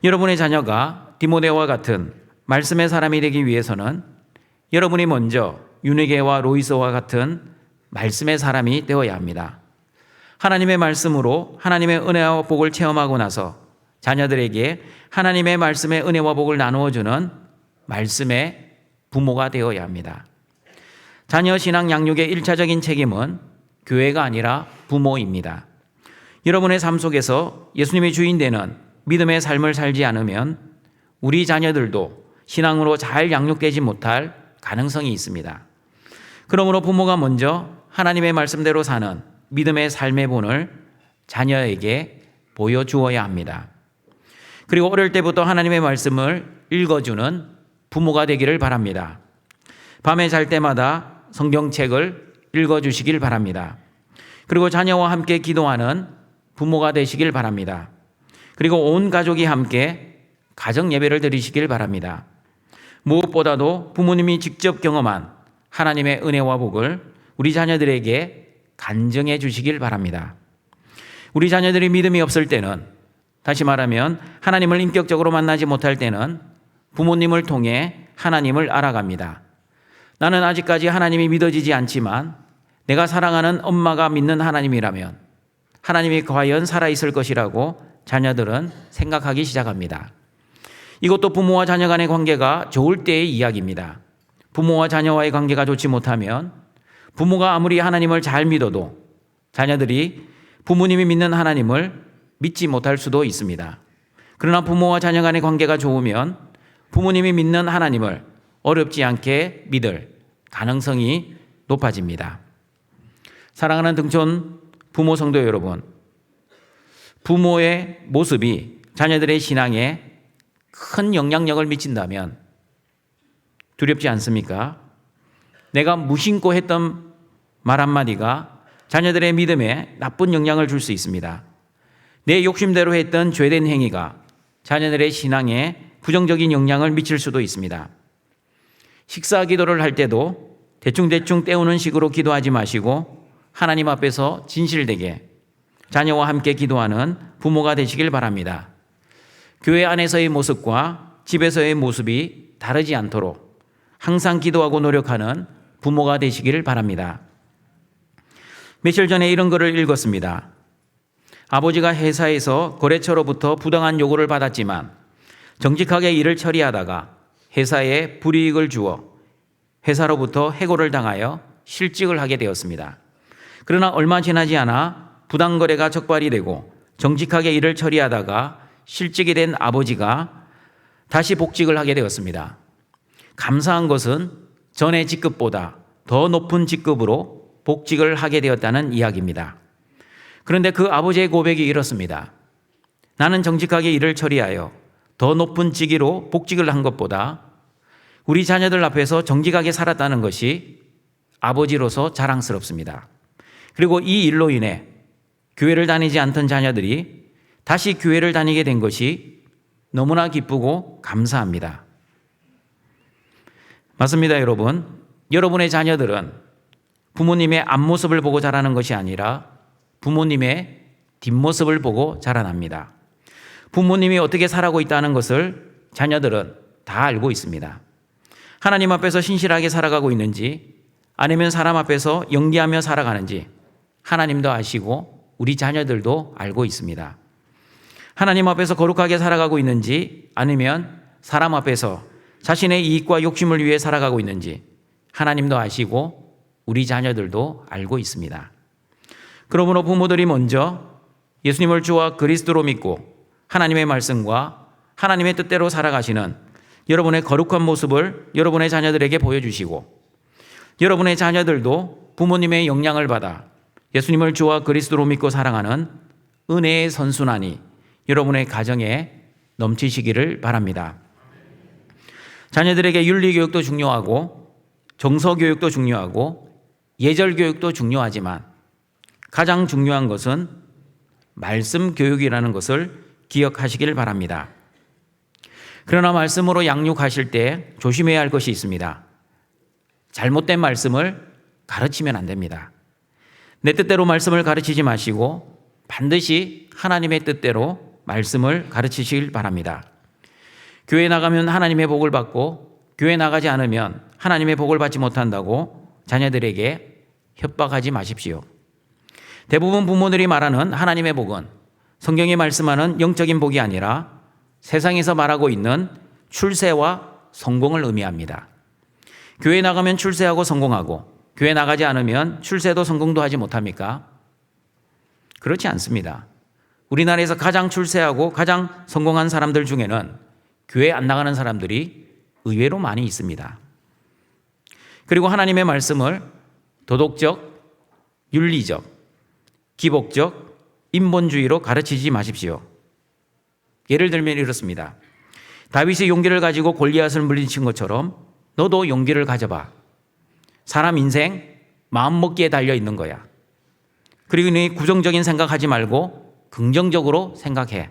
여러분의 자녀가 디모데와 같은 말씀의 사람이 되기 위해서는 여러분이 먼저 유니게와 로이스와 같은 말씀의 사람이 되어야 합니다. 하나님의 말씀으로 하나님의 은혜와 복을 체험하고 나서 자녀들에게 하나님의 말씀의 은혜와 복을 나누어 주는 말씀의 부모가 되어야 합니다. 자녀 신앙 양육의 1차적인 책임은 교회가 아니라 부모입니다. 여러분의 삶 속에서 예수님이 주인 되는 믿음의 삶을 살지 않으면 우리 자녀들도 신앙으로 잘 양육되지 못할 가능성이 있습니다. 그러므로 부모가 먼저 하나님의 말씀대로 사는 믿음의 삶의 본을 자녀에게 보여주어야 합니다. 그리고 어릴 때부터 하나님의 말씀을 읽어주는 부모가 되기를 바랍니다. 밤에 잘 때마다 성경책을 읽어주시길 바랍니다. 그리고 자녀와 함께 기도하는 부모가 되시길 바랍니다. 그리고 온 가족이 함께 가정 예배를 드리시길 바랍니다. 무엇보다도 부모님이 직접 경험한 하나님의 은혜와 복을 우리 자녀들에게 간증해 주시길 바랍니다. 우리 자녀들이 믿음이 없을 때는, 다시 말하면 하나님을 인격적으로 만나지 못할 때는 부모님을 통해 하나님을 알아갑니다. 나는 아직까지 하나님이 믿어지지 않지만 내가 사랑하는 엄마가 믿는 하나님이라면 하나님이 과연 살아있을 것이라고 자녀들은 생각하기 시작합니다. 이것도 부모와 자녀 간의 관계가 좋을 때의 이야기입니다. 부모와 자녀와의 관계가 좋지 못하면 부모가 아무리 하나님을 잘 믿어도 자녀들이 부모님이 믿는 하나님을 믿지 못할 수도 있습니다. 그러나 부모와 자녀 간의 관계가 좋으면 부모님이 믿는 하나님을 어렵지 않게 믿을 가능성이 높아집니다. 사랑하는 등촌 부모 성도 여러분, 부모의 모습이 자녀들의 신앙에 큰 영향력을 미친다면 두렵지 않습니까? 내가 무심코 했던 말 한마디가 자녀들의 믿음에 나쁜 영향을 줄 수 있습니다. 내 욕심대로 했던 죄된 행위가 자녀들의 신앙에 부정적인 영향을 미칠 수도 있습니다. 식사 기도를 할 때도 대충대충 때우는 식으로 기도하지 마시고 하나님 앞에서 진실되게 자녀와 함께 기도하는 부모가 되시길 바랍니다. 교회 안에서의 모습과 집에서의 모습이 다르지 않도록 항상 기도하고 노력하는 부모가 되시길 바랍니다. 며칠 전에 이런 글을 읽었습니다. 아버지가 회사에서 거래처로부터 부당한 요구를 받았지만 정직하게 일을 처리하다가 회사에 불이익을 주어 회사로부터 해고를 당하여 실직을 하게 되었습니다. 그러나 얼마 지나지 않아 부당거래가 적발이 되고 정직하게 일을 처리하다가 실직이 된 아버지가 다시 복직을 하게 되었습니다. 감사한 것은 전의 직급보다 더 높은 직급으로 복직을 하게 되었다는 이야기입니다. 그런데 그 아버지의 고백이 이렇습니다. 나는 정직하게 일을 처리하여 더 높은 직위로 복직을 한 것보다 우리 자녀들 앞에서 정직하게 살았다는 것이 아버지로서 자랑스럽습니다. 그리고 이 일로 인해 교회를 다니지 않던 자녀들이 다시 교회를 다니게 된 것이 너무나 기쁘고 감사합니다. 맞습니다, 여러분. 여러분의 자녀들은 부모님의 앞모습을 보고 자라는 것이 아니라 부모님의 뒷모습을 보고 자라납니다. 부모님이 어떻게 살아가고 있다는 것을 자녀들은 다 알고 있습니다. 하나님 앞에서 신실하게 살아가고 있는지 아니면 사람 앞에서 연기하며 살아가는지 하나님도 아시고 우리 자녀들도 알고 있습니다. 하나님 앞에서 거룩하게 살아가고 있는지 아니면 사람 앞에서 자신의 이익과 욕심을 위해 살아가고 있는지 하나님도 아시고 우리 자녀들도 알고 있습니다. 그러므로 부모들이 먼저 예수님을 주와 그리스도로 믿고 하나님의 말씀과 하나님의 뜻대로 살아가시는 여러분의 거룩한 모습을 여러분의 자녀들에게 보여주시고 여러분의 자녀들도 부모님의 영향을 받아 예수님을 주와 그리스도로 믿고 사랑하는 은혜의 선순환이 여러분의 가정에 넘치시기를 바랍니다. 자녀들에게 윤리교육도 중요하고 정서교육도 중요하고 예절교육도 중요하지만 가장 중요한 것은 말씀 교육이라는 것을 기억하시길 바랍니다. 그러나 말씀으로 양육하실 때 조심해야 할 것이 있습니다. 잘못된 말씀을 가르치면 안 됩니다. 내 뜻대로 말씀을 가르치지 마시고 반드시 하나님의 뜻대로 말씀을 가르치시길 바랍니다. 교회 나가면 하나님의 복을 받고 교회 나가지 않으면 하나님의 복을 받지 못한다고 자녀들에게 협박하지 마십시오. 대부분 부모들이 말하는 하나님의 복은 성경이 말씀하는 영적인 복이 아니라 세상에서 말하고 있는 출세와 성공을 의미합니다. 교회 나가면 출세하고 성공하고 교회 나가지 않으면 출세도 성공도 하지 못합니까? 그렇지 않습니다. 우리나라에서 가장 출세하고 가장 성공한 사람들 중에는 교회 안 나가는 사람들이 의외로 많이 있습니다. 그리고 하나님의 말씀을 도덕적, 윤리적, 기복적, 인본주의로 가르치지 마십시오. 예를 들면 이렇습니다. 다윗이 용기를 가지고 골리앗을 물리친 것처럼 너도 용기를 가져봐. 사람 인생 마음먹기에 달려 있는 거야. 그리고 네 부정적인 생각하지 말고 긍정적으로 생각해.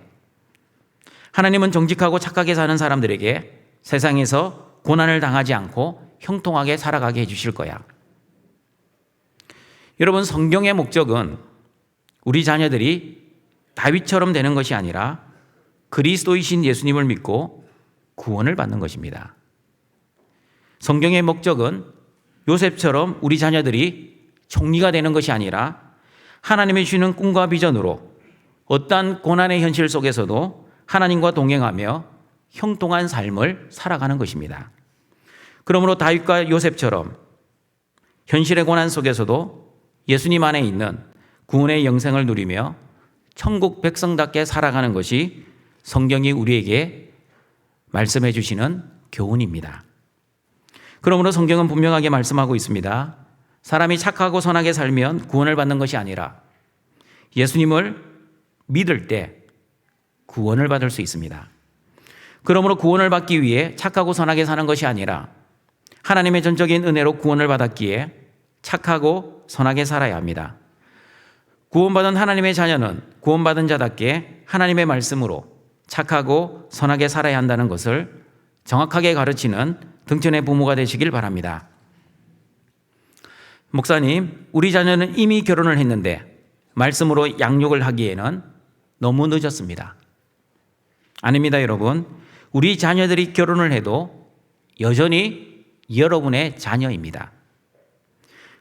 하나님은 정직하고 착하게 사는 사람들에게 세상에서 고난을 당하지 않고 형통하게 살아가게 해주실 거야. 여러분, 성경의 목적은 우리 자녀들이 다윗처럼 되는 것이 아니라 그리스도이신 예수님을 믿고 구원을 받는 것입니다. 성경의 목적은 요셉처럼 우리 자녀들이 총리가 되는 것이 아니라 하나님이 주시는 꿈과 비전으로 어떠한 고난의 현실 속에서도 하나님과 동행하며 형통한 삶을 살아가는 것입니다. 그러므로 다윗과 요셉처럼 현실의 고난 속에서도 예수님 안에 있는 구원의 영생을 누리며 천국 백성답게 살아가는 것이 성경이 우리에게 말씀해 주시는 교훈입니다. 그러므로 성경은 분명하게 말씀하고 있습니다. 사람이 착하고 선하게 살면 구원을 받는 것이 아니라 예수님을 믿을 때 구원을 받을 수 있습니다. 그러므로 구원을 받기 위해 착하고 선하게 사는 것이 아니라 하나님의 전적인 은혜로 구원을 받았기에 착하고 선하게 살아야 합니다. 구원받은 하나님의 자녀는 구원받은 자답게 하나님의 말씀으로 착하고 선하게 살아야 한다는 것을 정확하게 가르치는 등천의 부모가 되시길 바랍니다. 목사님, 우리 자녀는 이미 결혼을 했는데 말씀으로 양육을 하기에는 너무 늦었습니다. 아닙니다, 여러분. 우리 자녀들이 결혼을 해도 여전히 여러분의 자녀입니다.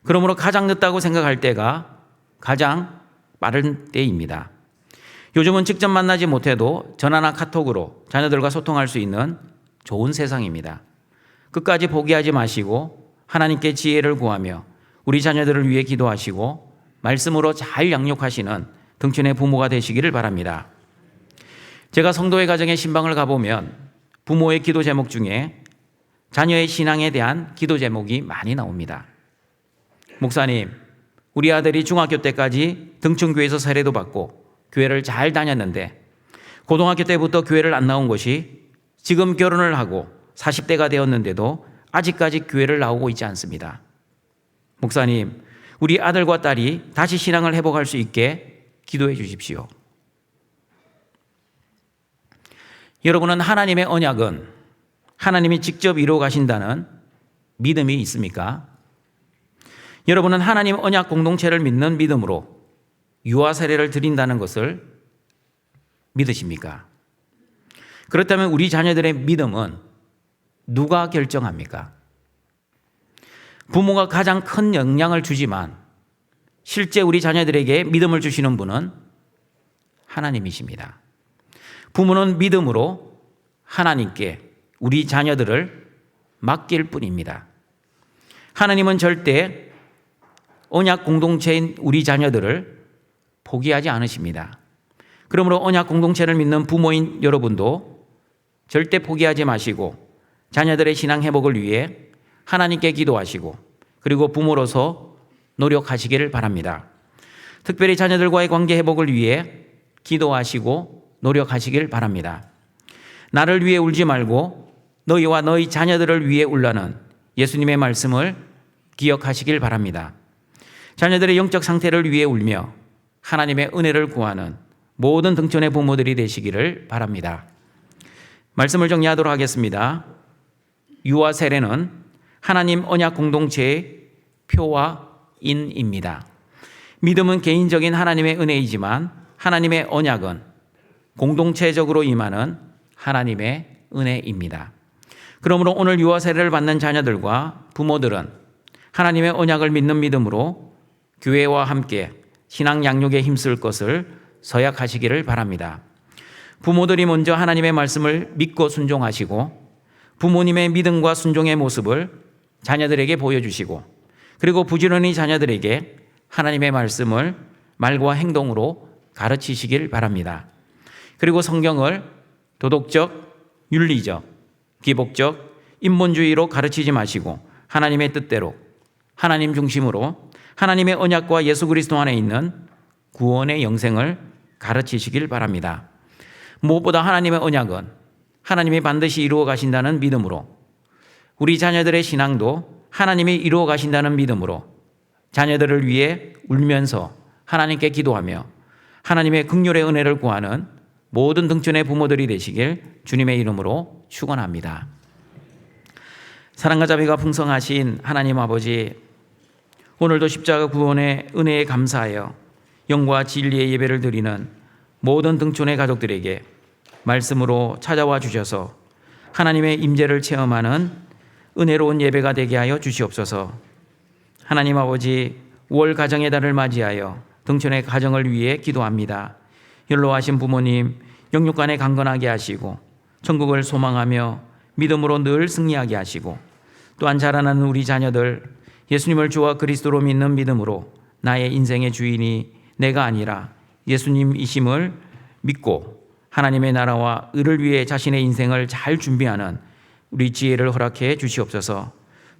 그러므로 가장 늦다고 생각할 때가 가장 빠른 때입니다. 요즘은 직접 만나지 못해도 전화나 카톡으로 자녀들과 소통할 수 있는 좋은 세상입니다. 끝까지 포기하지 마시고 하나님께 지혜를 구하며 우리 자녀들을 위해 기도하시고 말씀으로 잘 양육하시는 등촌의 부모가 되시기를 바랍니다. 제가 성도의 가정에 신방을 가보면 부모의 기도 제목 중에 자녀의 신앙에 대한 기도 제목이 많이 나옵니다. 목사님, 우리 아들이 중학교 때까지 등촌교회에서 세례도 받고 교회를 잘 다녔는데 고등학교 때부터 교회를 안 나온 것이 지금 결혼을 하고 40대가 되었는데도 아직까지 교회를 나오고 있지 않습니다. 목사님, 우리 아들과 딸이 다시 신앙을 회복할 수 있게 기도해 주십시오. 여러분은 하나님의 언약은 하나님이 직접 이루어 가신다는 믿음이 있습니까? 여러분은 하나님 언약 공동체를 믿는 믿음으로 유아 세례를 드린다는 것을 믿으십니까? 그렇다면 우리 자녀들의 믿음은 누가 결정합니까? 부모가 가장 큰 영향을 주지만 실제 우리 자녀들에게 믿음을 주시는 분은 하나님이십니다. 부모는 믿음으로 하나님께 우리 자녀들을 맡길 뿐입니다. 하나님은 절대 언약 공동체인 우리 자녀들을 포기하지 않으십니다. 그러므로 언약 공동체를 믿는 부모인 여러분도 절대 포기하지 마시고 자녀들의 신앙 회복을 위해 하나님께 기도하시고 그리고 부모로서 노력하시기를 바랍니다. 특별히 자녀들과의 관계 회복을 위해 기도하시고 노력하시길 바랍니다. 나를 위해 울지 말고 너희와 너희 자녀들을 위해 울라는 예수님의 말씀을 기억하시길 바랍니다. 자녀들의 영적 상태를 위해 울며 하나님의 은혜를 구하는 모든 등촌의 부모들이 되시기를 바랍니다. 말씀을 정리하도록 하겠습니다. 유아 세례는 하나님 언약 공동체의 표와 인입니다. 믿음은 개인적인 하나님의 은혜이지만 하나님의 언약은 공동체적으로 임하는 하나님의 은혜입니다. 그러므로 오늘 유아 세례를 받는 자녀들과 부모들은 하나님의 언약을 믿는 믿음으로 교회와 함께 신앙 양육에 힘쓸 것을 서약하시기를 바랍니다. 부모들이 먼저 하나님의 말씀을 믿고 순종하시고 부모님의 믿음과 순종의 모습을 자녀들에게 보여주시고 그리고 부지런히 자녀들에게 하나님의 말씀을 말과 행동으로 가르치시길 바랍니다. 그리고 성경을 도덕적, 윤리적, 기복적, 인본주의로 가르치지 마시고 하나님의 뜻대로 하나님 중심으로 하나님의 언약과 예수 그리스도 안에 있는 구원의 영생을 가르치시길 바랍니다. 무엇보다 하나님의 언약은 하나님이 반드시 이루어 가신다는 믿음으로 우리 자녀들의 신앙도 하나님이 이루어 가신다는 믿음으로 자녀들을 위해 울면서 하나님께 기도하며 하나님의 긍휼의 은혜를 구하는 모든 등촌의 부모들이 되시길 주님의 이름으로 축원합니다. 사랑과 자비가 풍성하신 하나님 아버지, 오늘도 십자가 구원의 은혜에 감사하여 영과 진리의 예배를 드리는 모든 등촌의 가족들에게 말씀으로 찾아와 주셔서 하나님의 임재를 체험하는 은혜로운 예배가 되게 하여 주시옵소서. 하나님 아버지, 5월 가정의 달을 맞이하여 등촌의 가정을 위해 기도합니다. 연로하신 부모님 영육간에 강건하게 하시고 천국을 소망하며 믿음으로 늘 승리하게 하시고 또한 자라나는 우리 자녀들 예수님을 주와 그리스도로 믿는 믿음으로 나의 인생의 주인이 내가 아니라 예수님이심을 믿고 하나님의 나라와 의를 위해 자신의 인생을 잘 준비하는 우리 지혜를 허락해 주시옵소서.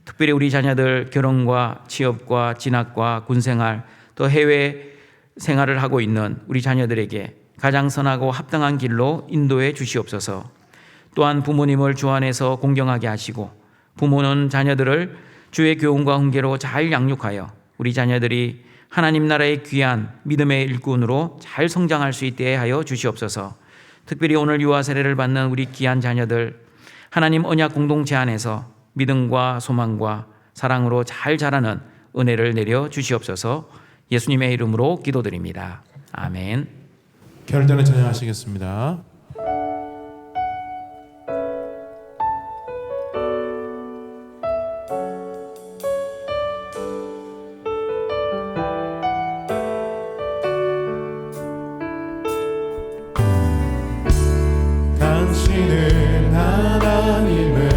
특별히 우리 자녀들 결혼과 취업과 진학과 군생활 또 해외 생활을 하고 있는 우리 자녀들에게 가장 선하고 합당한 길로 인도해 주시옵소서. 또한 부모님을 주 안에서 공경하게 하시고 부모는 자녀들을 주의 교훈과 훈계로 잘 양육하여 우리 자녀들이 하나님 나라의 귀한 믿음의 일꾼으로 잘 성장할 수 있게 하여 주시옵소서. 특별히 오늘 유아 세례를 받는 우리 귀한 자녀들 하나님 언약 공동체 안에서 믿음과 소망과 사랑으로 잘 자라는 은혜를 내려 주시옵소서. 예수님의 이름으로 기도드립니다. 아멘. 결단을 찬양하시겠습니다. 당신은 하나님의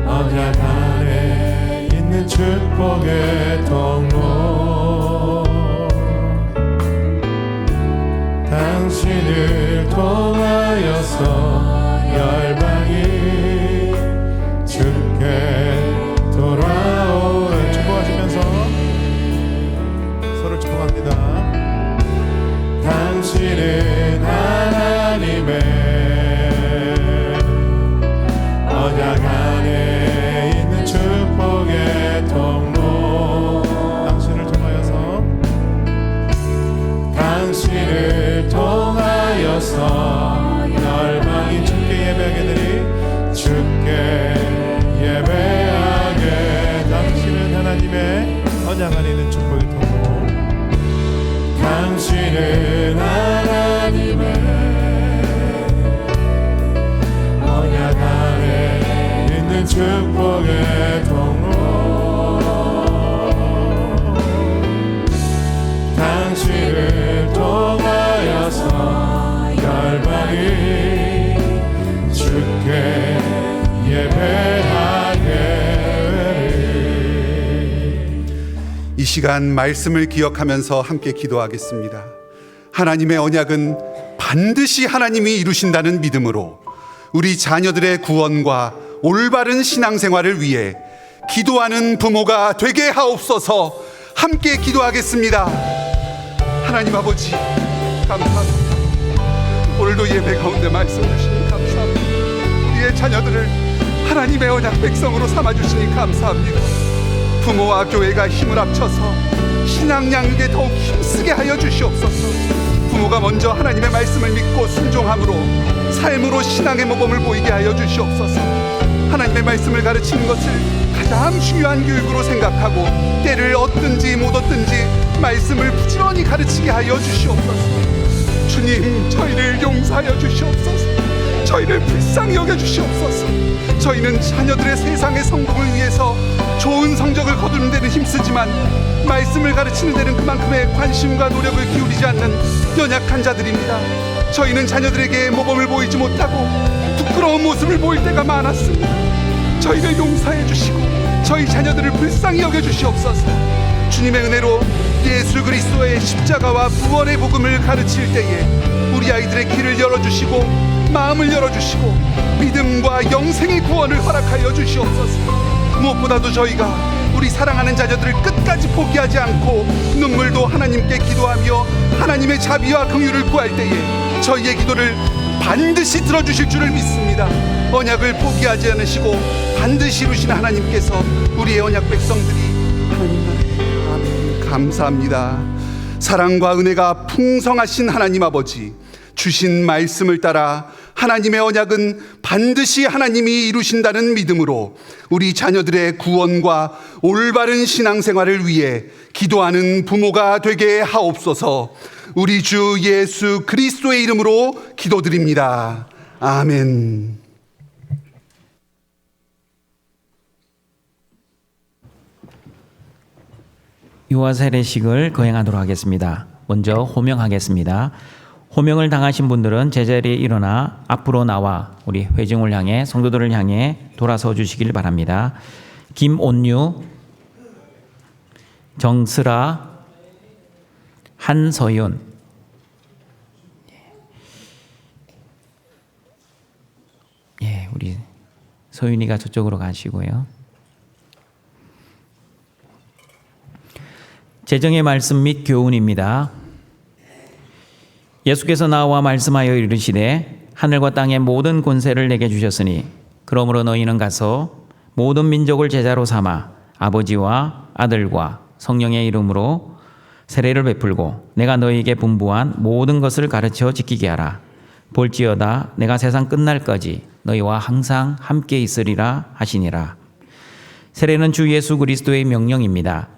언약 안에 있는 축복의 통로, 당신을 통하여서 열방이 주께 돌아오는, 축복하시면서 서로 축복합니다. 당신은 하나님의 언약 안에 있는 축복의 통로, 당신을 통하여서, 당신을 통하여서 열방이 주께 예배하게 되리, 주께 예배하게. 당신은 하나님의 언약 안에 있는 축복의 통로, 당신은 하나님의 언약 안에 있는 축복의 통로, 당신을 통하여서 열방이 주께 예배하게. 이 시간 말씀을 기억하면서 함께 기도하겠습니다. 하나님의 언약은 반드시 하나님이 이루신다는 믿음으로 우리 자녀들의 구원과 올바른 신앙생활을 위해 기도하는 부모가 되게 하옵소서. 함께 기도하겠습니다. 하나님 아버지, 감사합니다. 오늘도 예배 가운데 말씀 주시니 감사합니다. 우리의 자녀들을 하나님의 언약 백성으로 삼아주시니 감사합니다. 부모와 교회가 힘을 합쳐서 신앙 양육에 더욱 힘쓰게 하여 주시옵소서. 부모가 먼저 하나님의 말씀을 믿고 순종함으로 삶으로 신앙의 모범을 보이게 하여 주시옵소서. 하나님의 말씀을 가르치는 것을 가장 중요한 교육으로 생각하고 때를 얻든지 못 얻든지 말씀을 부지런히 가르치게 하여 주시옵소서. 주님, 저희를 용서하여 주시옵소서. 저희를 불쌍히 여겨 주시옵소서. 저희는 자녀들의 세상의 성공을 위해서 좋은 성적을 거두는 데는 힘쓰지만 말씀을 가르치는 데는 그만큼의 관심과 노력을 기울이지 않는 연약한 자들입니다. 저희는 자녀들에게 모범을 보이지 못하고 부끄러운 모습을 보일 때가 많았습니다. 저희를 용서해 주시고 저희 자녀들을 불쌍히 여겨 주시옵소서. 주님의 은혜로 예수 그리스도의 십자가와 부활의 복음을 가르칠 때에 우리 아이들의 귀를 열어주시고 마음을 열어주시고 믿음과 영생의 구원을 허락하여 주시옵소서. 무엇보다도 저희가 우리 사랑하는 자녀들을 끝까지 포기하지 않고 눈물도 하나님께 기도하며 하나님의 자비와 긍휼을 구할 때에 저희의 기도를 반드시 들어주실 줄을 믿습니다. 언약을 포기하지 않으시고 반드시 이루시는 하나님께서 우리의 언약 백성들이 하나님 나라에, 아멘. 감사합니다. 사랑과 은혜가 풍성하신 하나님 아버지, 주신 말씀을 따라 하나님의 언약은 반드시 하나님이 이루신다는 믿음으로 우리 자녀들의 구원과 올바른 신앙생활을 위해 기도하는 부모가 되게 하옵소서. 우리 주 예수 그리스도의 이름으로 기도드립니다. 아멘. 유아 세례식을 거행하도록 하겠습니다. 먼저 호명하겠습니다. 호명을 당하신 분들은 제자리에 일어나 앞으로 나와 우리 회중을 향해, 성도들을 향해 돌아서 주시길 바랍니다. 김온유, 정슬아, 한서윤, 예, 우리 서윤이가 저쪽으로 가시고요. 재정의 말씀 및 교훈입니다. 예수께서 나와 말씀하여 이르시되 하늘과 땅의 모든 권세를 내게 주셨으니 그러므로 너희는 가서 모든 민족을 제자로 삼아 아버지와 아들과 성령의 이름으로 세례를 베풀고 내가 너희에게 분부한 모든 것을 가르쳐 지키게 하라. 볼지어다 내가 세상 끝날까지 너희와 항상 함께 있으리라 하시니라. 세례는 주 예수 그리스도의 명령입니다.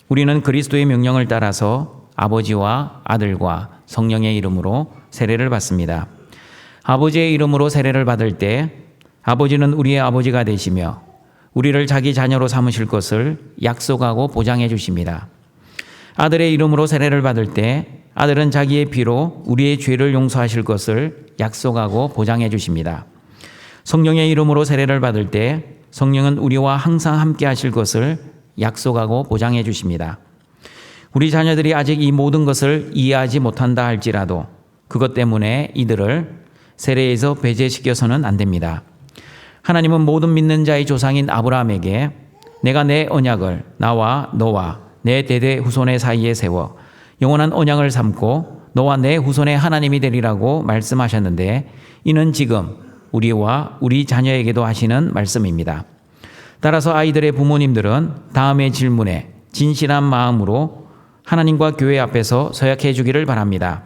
우리는 그리스도의 명령을 따라서 아버지와 아들과 성령의 이름으로 세례를 받습니다. 아버지의 이름으로 세례를 받을 때 아버지는 우리의 아버지가 되시며 우리를 자기 자녀로 삼으실 것을 약속하고 보장해 주십니다. 아들의 이름으로 세례를 받을 때 아들은 자기의 피로 우리의 죄를 용서하실 것을 약속하고 보장해 주십니다. 성령의 이름으로 세례를 받을 때 성령은 우리와 항상 함께 하실 것을 약속하고 보장해 주십니다. 우리 자녀들이 아직 이 모든 것을 이해하지 못한다 할지라도 그것 때문에 이들을 세례에서 배제시켜서는 안 됩니다. 하나님은 모든 믿는 자의 조상인 아브라함에게 내가 내 언약을 나와 너와 내 대대 후손의 사이에 세워 영원한 언약을 삼고 너와 내 후손의 하나님이 되리라고 말씀하셨는데 이는 지금 우리와 우리 자녀에게도 하시는 말씀입니다. 따라서 아이들의 부모님들은 다음의 질문에 진실한 마음으로 하나님과 교회 앞에서 서약해 주기를 바랍니다.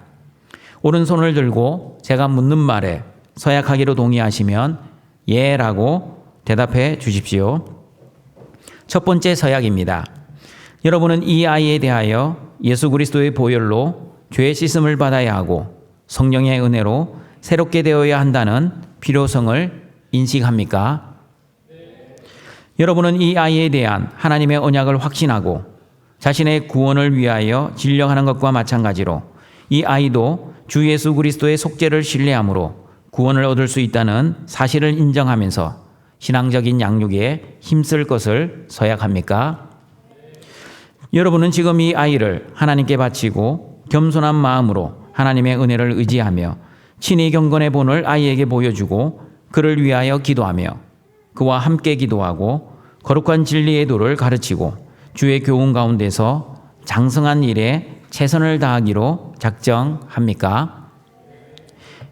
오른손을 들고 제가 묻는 말에 서약하기로 동의하시면 예라고 대답해 주십시오. 첫 번째 서약입니다. 여러분은 이 아이에 대하여 예수 그리스도의 보혈로 죄의 씻음을 받아야 하고 성령의 은혜로 새롭게 되어야 한다는 필요성을 인식합니까? 여러분은 이 아이에 대한 하나님의 언약을 확신하고 자신의 구원을 위하여 진령하는 것과 마찬가지로 이 아이도 주 예수 그리스도의 속죄를 신뢰함으로 구원을 얻을 수 있다는 사실을 인정하면서 신앙적인 양육에 힘쓸 것을 서약합니까? 여러분은 지금 이 아이를 하나님께 바치고 겸손한 마음으로 하나님의 은혜를 의지하며 친히 경건의 본을 아이에게 보여주고 그를 위하여 기도하며 그와 함께 기도하고 거룩한 진리의 도를 가르치고 주의 교훈 가운데서 장성한 일에 최선을 다하기로 작정합니까?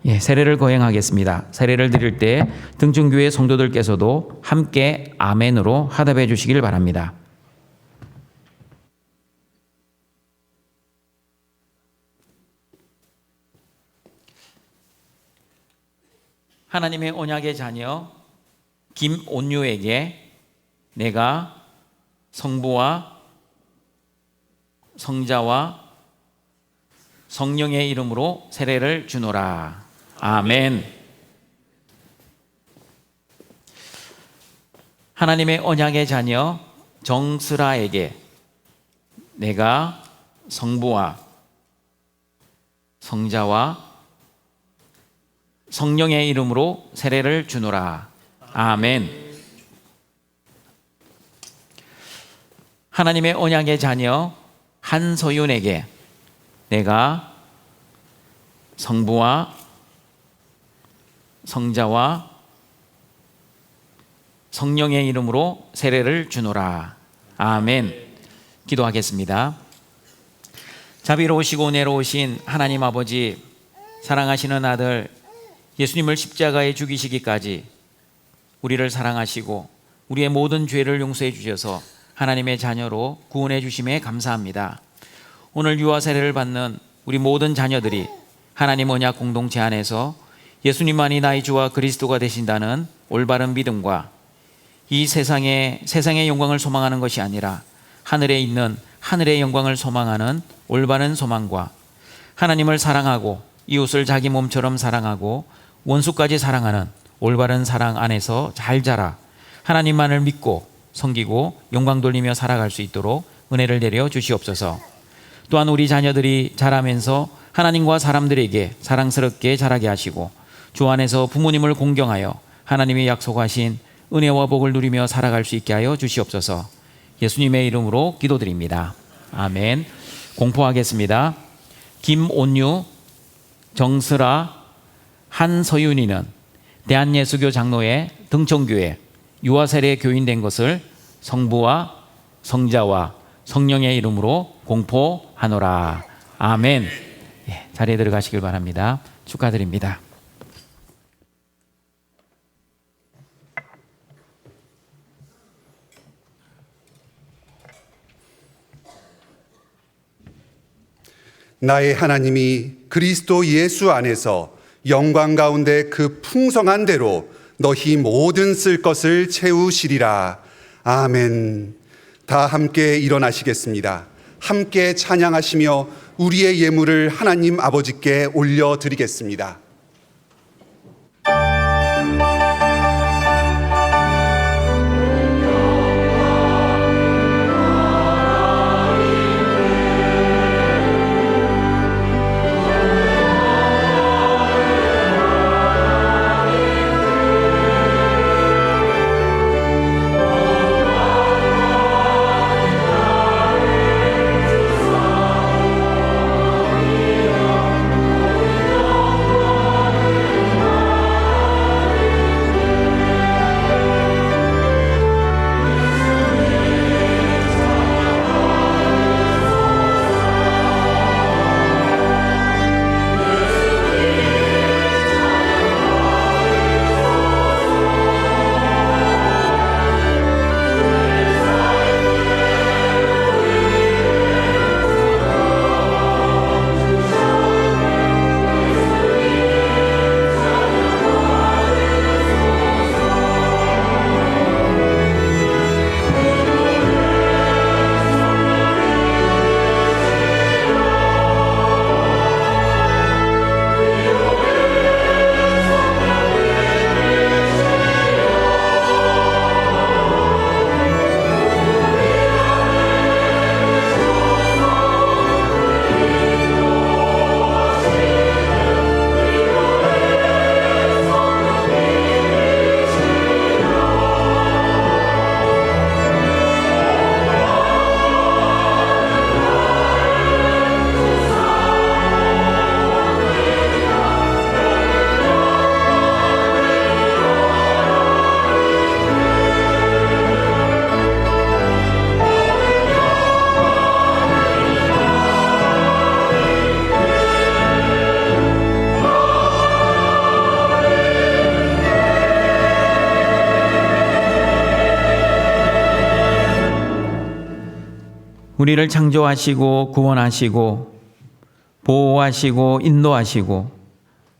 예, 세례를 거행하겠습니다. 세례를 드릴 때 등촌교회 성도들께서도 함께 아멘으로 화답해 주시길 바랍니다. 하나님의 언약의 자녀 김온유에게 내가 성부와 성자와 성령의 이름으로 세례를 주노라. 아멘. 하나님의 언약의 자녀 정스라에게 내가 성부와 성자와 성령의 이름으로 세례를 주노라. 아멘. 하나님의 언약의 자녀 한소윤에게 내가 성부와 성자와 성령의 이름으로 세례를 주노라. 아멘. 기도하겠습니다. 자비로우시고 은혜로우신 하나님 아버지, 사랑하시는 아들 예수님을 십자가에 죽이시기까지 우리를 사랑하시고 우리의 모든 죄를 용서해 주셔서 하나님의 자녀로 구원해 주심에 감사합니다. 오늘 유아 세례를 받는 우리 모든 자녀들이 하나님 언약 공동체 안에서 예수님만이 나의 주와 그리스도가 되신다는 올바른 믿음과 이 세상의 영광을 소망하는 것이 아니라 하늘에 있는 하늘의 영광을 소망하는 올바른 소망과 하나님을 사랑하고 이웃을 자기 몸처럼 사랑하고 원수까지 사랑하는 올바른 사랑 안에서 잘 자라 하나님만을 믿고 섬기고 영광 돌리며 살아갈 수 있도록 은혜를 내려 주시옵소서. 또한 우리 자녀들이 자라면서 하나님과 사람들에게 사랑스럽게 자라게 하시고 주 안에서 부모님을 공경하여 하나님이 약속하신 은혜와 복을 누리며 살아갈 수 있게 하여 주시옵소서. 예수님의 이름으로 기도드립니다. 아멘. 공포하겠습니다. 김온유, 정슬아, 한서윤이는 대한예수교 장로회 등촌교회 유아세례 교인된 것을 성부와 성자와 성령의 이름으로 공포하노라. 아멘. 예, 자리에 들어가시길 바랍니다. 축하드립니다. 나의 하나님이 그리스도 예수 안에서 영광 가운데 그 풍성한 대로 너희 모든 쓸 것을 채우시리라. 아멘. 다 함께 일어나시겠습니다. 함께 찬양하시며 우리의 예물을 하나님 아버지께 올려드리겠습니다. 우리를 창조하시고 구원하시고 보호하시고 인도하시고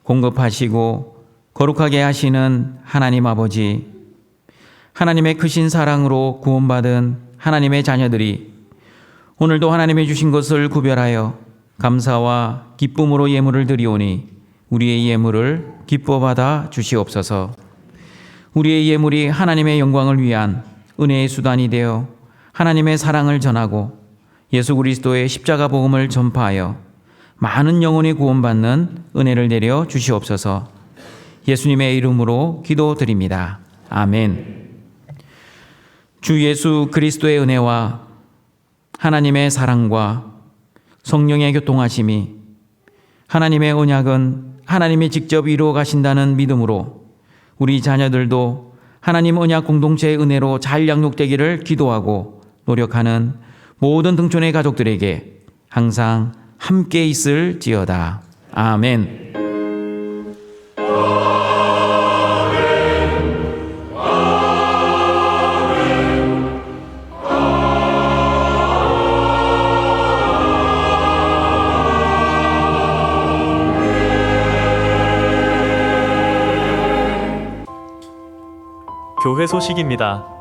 공급하시고 거룩하게 하시는 하나님 아버지, 하나님의 크신 사랑으로 구원받은 하나님의 자녀들이 오늘도 하나님이 주신 것을 구별하여 감사와 기쁨으로 예물을 드리오니 우리의 예물을 기뻐 받아 주시옵소서. 우리의 예물이 하나님의 영광을 위한 은혜의 수단이 되어 하나님의 사랑을 전하고 예수 그리스도의 십자가 복음을 전파하여 많은 영혼이 구원받는 은혜를 내려 주시옵소서. 예수님의 이름으로 기도드립니다. 아멘. 주 예수 그리스도의 은혜와 하나님의 사랑과 성령의 교통하심이, 하나님의 언약은 하나님이 직접 이루어 가신다는 믿음으로 우리 자녀들도 하나님 언약 공동체의 은혜로 잘 양육되기를 기도하고 노력하는 모든 등촌의 가족들에게 항상 함께 있을지어다. 아멘. 교회 소식입니다.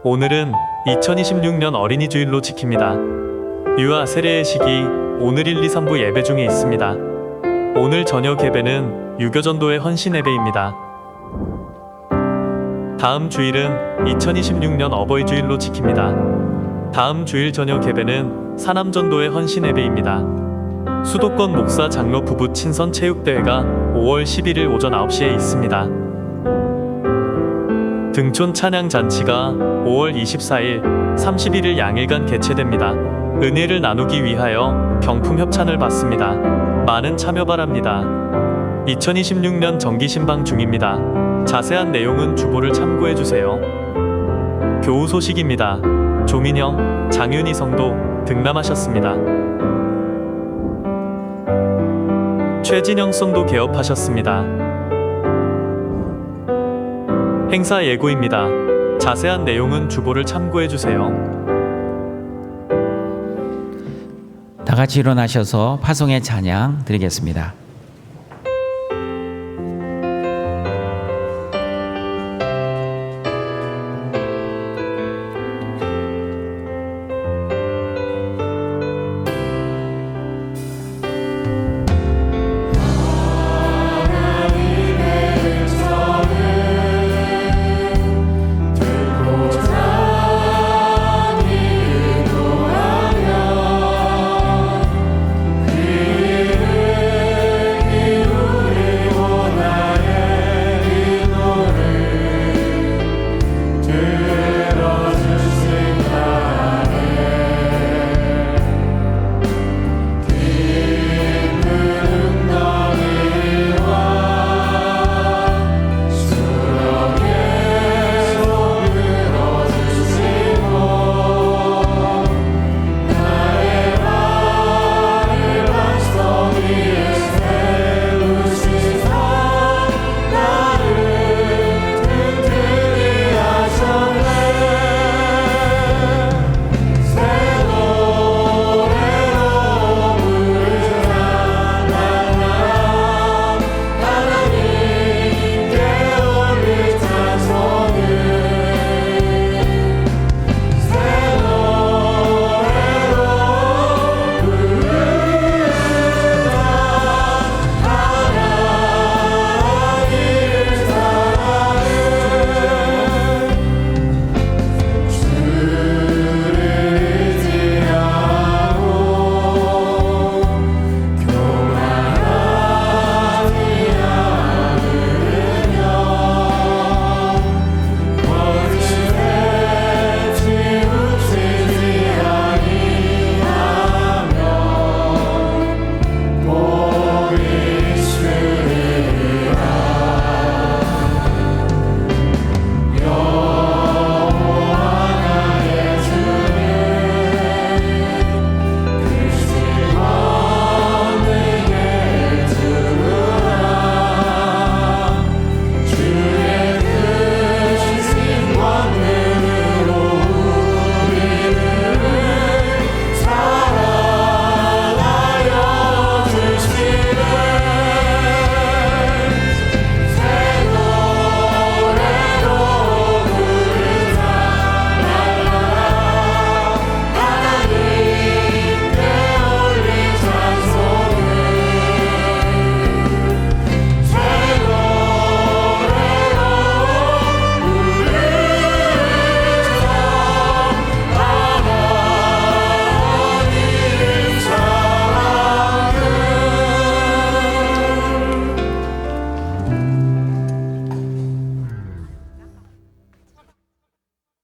오늘은 2026년 어린이 주일로 지킵니다. 유아 세례의 시기 오늘 1, 2, 3부 예배 중에 있습니다. 오늘 저녁 예배는 유교전도의 헌신 예배입니다. 다음 주일은 2026년 어버이 주일로 지킵니다. 다음 주일 저녁 예배는 사남전도의 헌신 예배입니다. 수도권 목사 장로 부부 친선 체육대회가 5월 11일 오전 9시에 있습니다. 등촌 찬양 잔치가 5월 24일, 31일 양일간 개최됩니다. 은혜를 나누기 위하여 경품 협찬을 받습니다. 많은 참여 바랍니다. 2026년 정기 신방 중입니다. 자세한 내용은 주보를 참고해 주세요. 교우 소식입니다. 조민영, 장윤희 성도 등남하셨습니다. 최진영 성도 개업하셨습니다. 행사 예고입니다. 자세한 내용은 주보를 참고해 주세요. 다 같이 일어나셔서 파송의 찬양 드리겠습니다.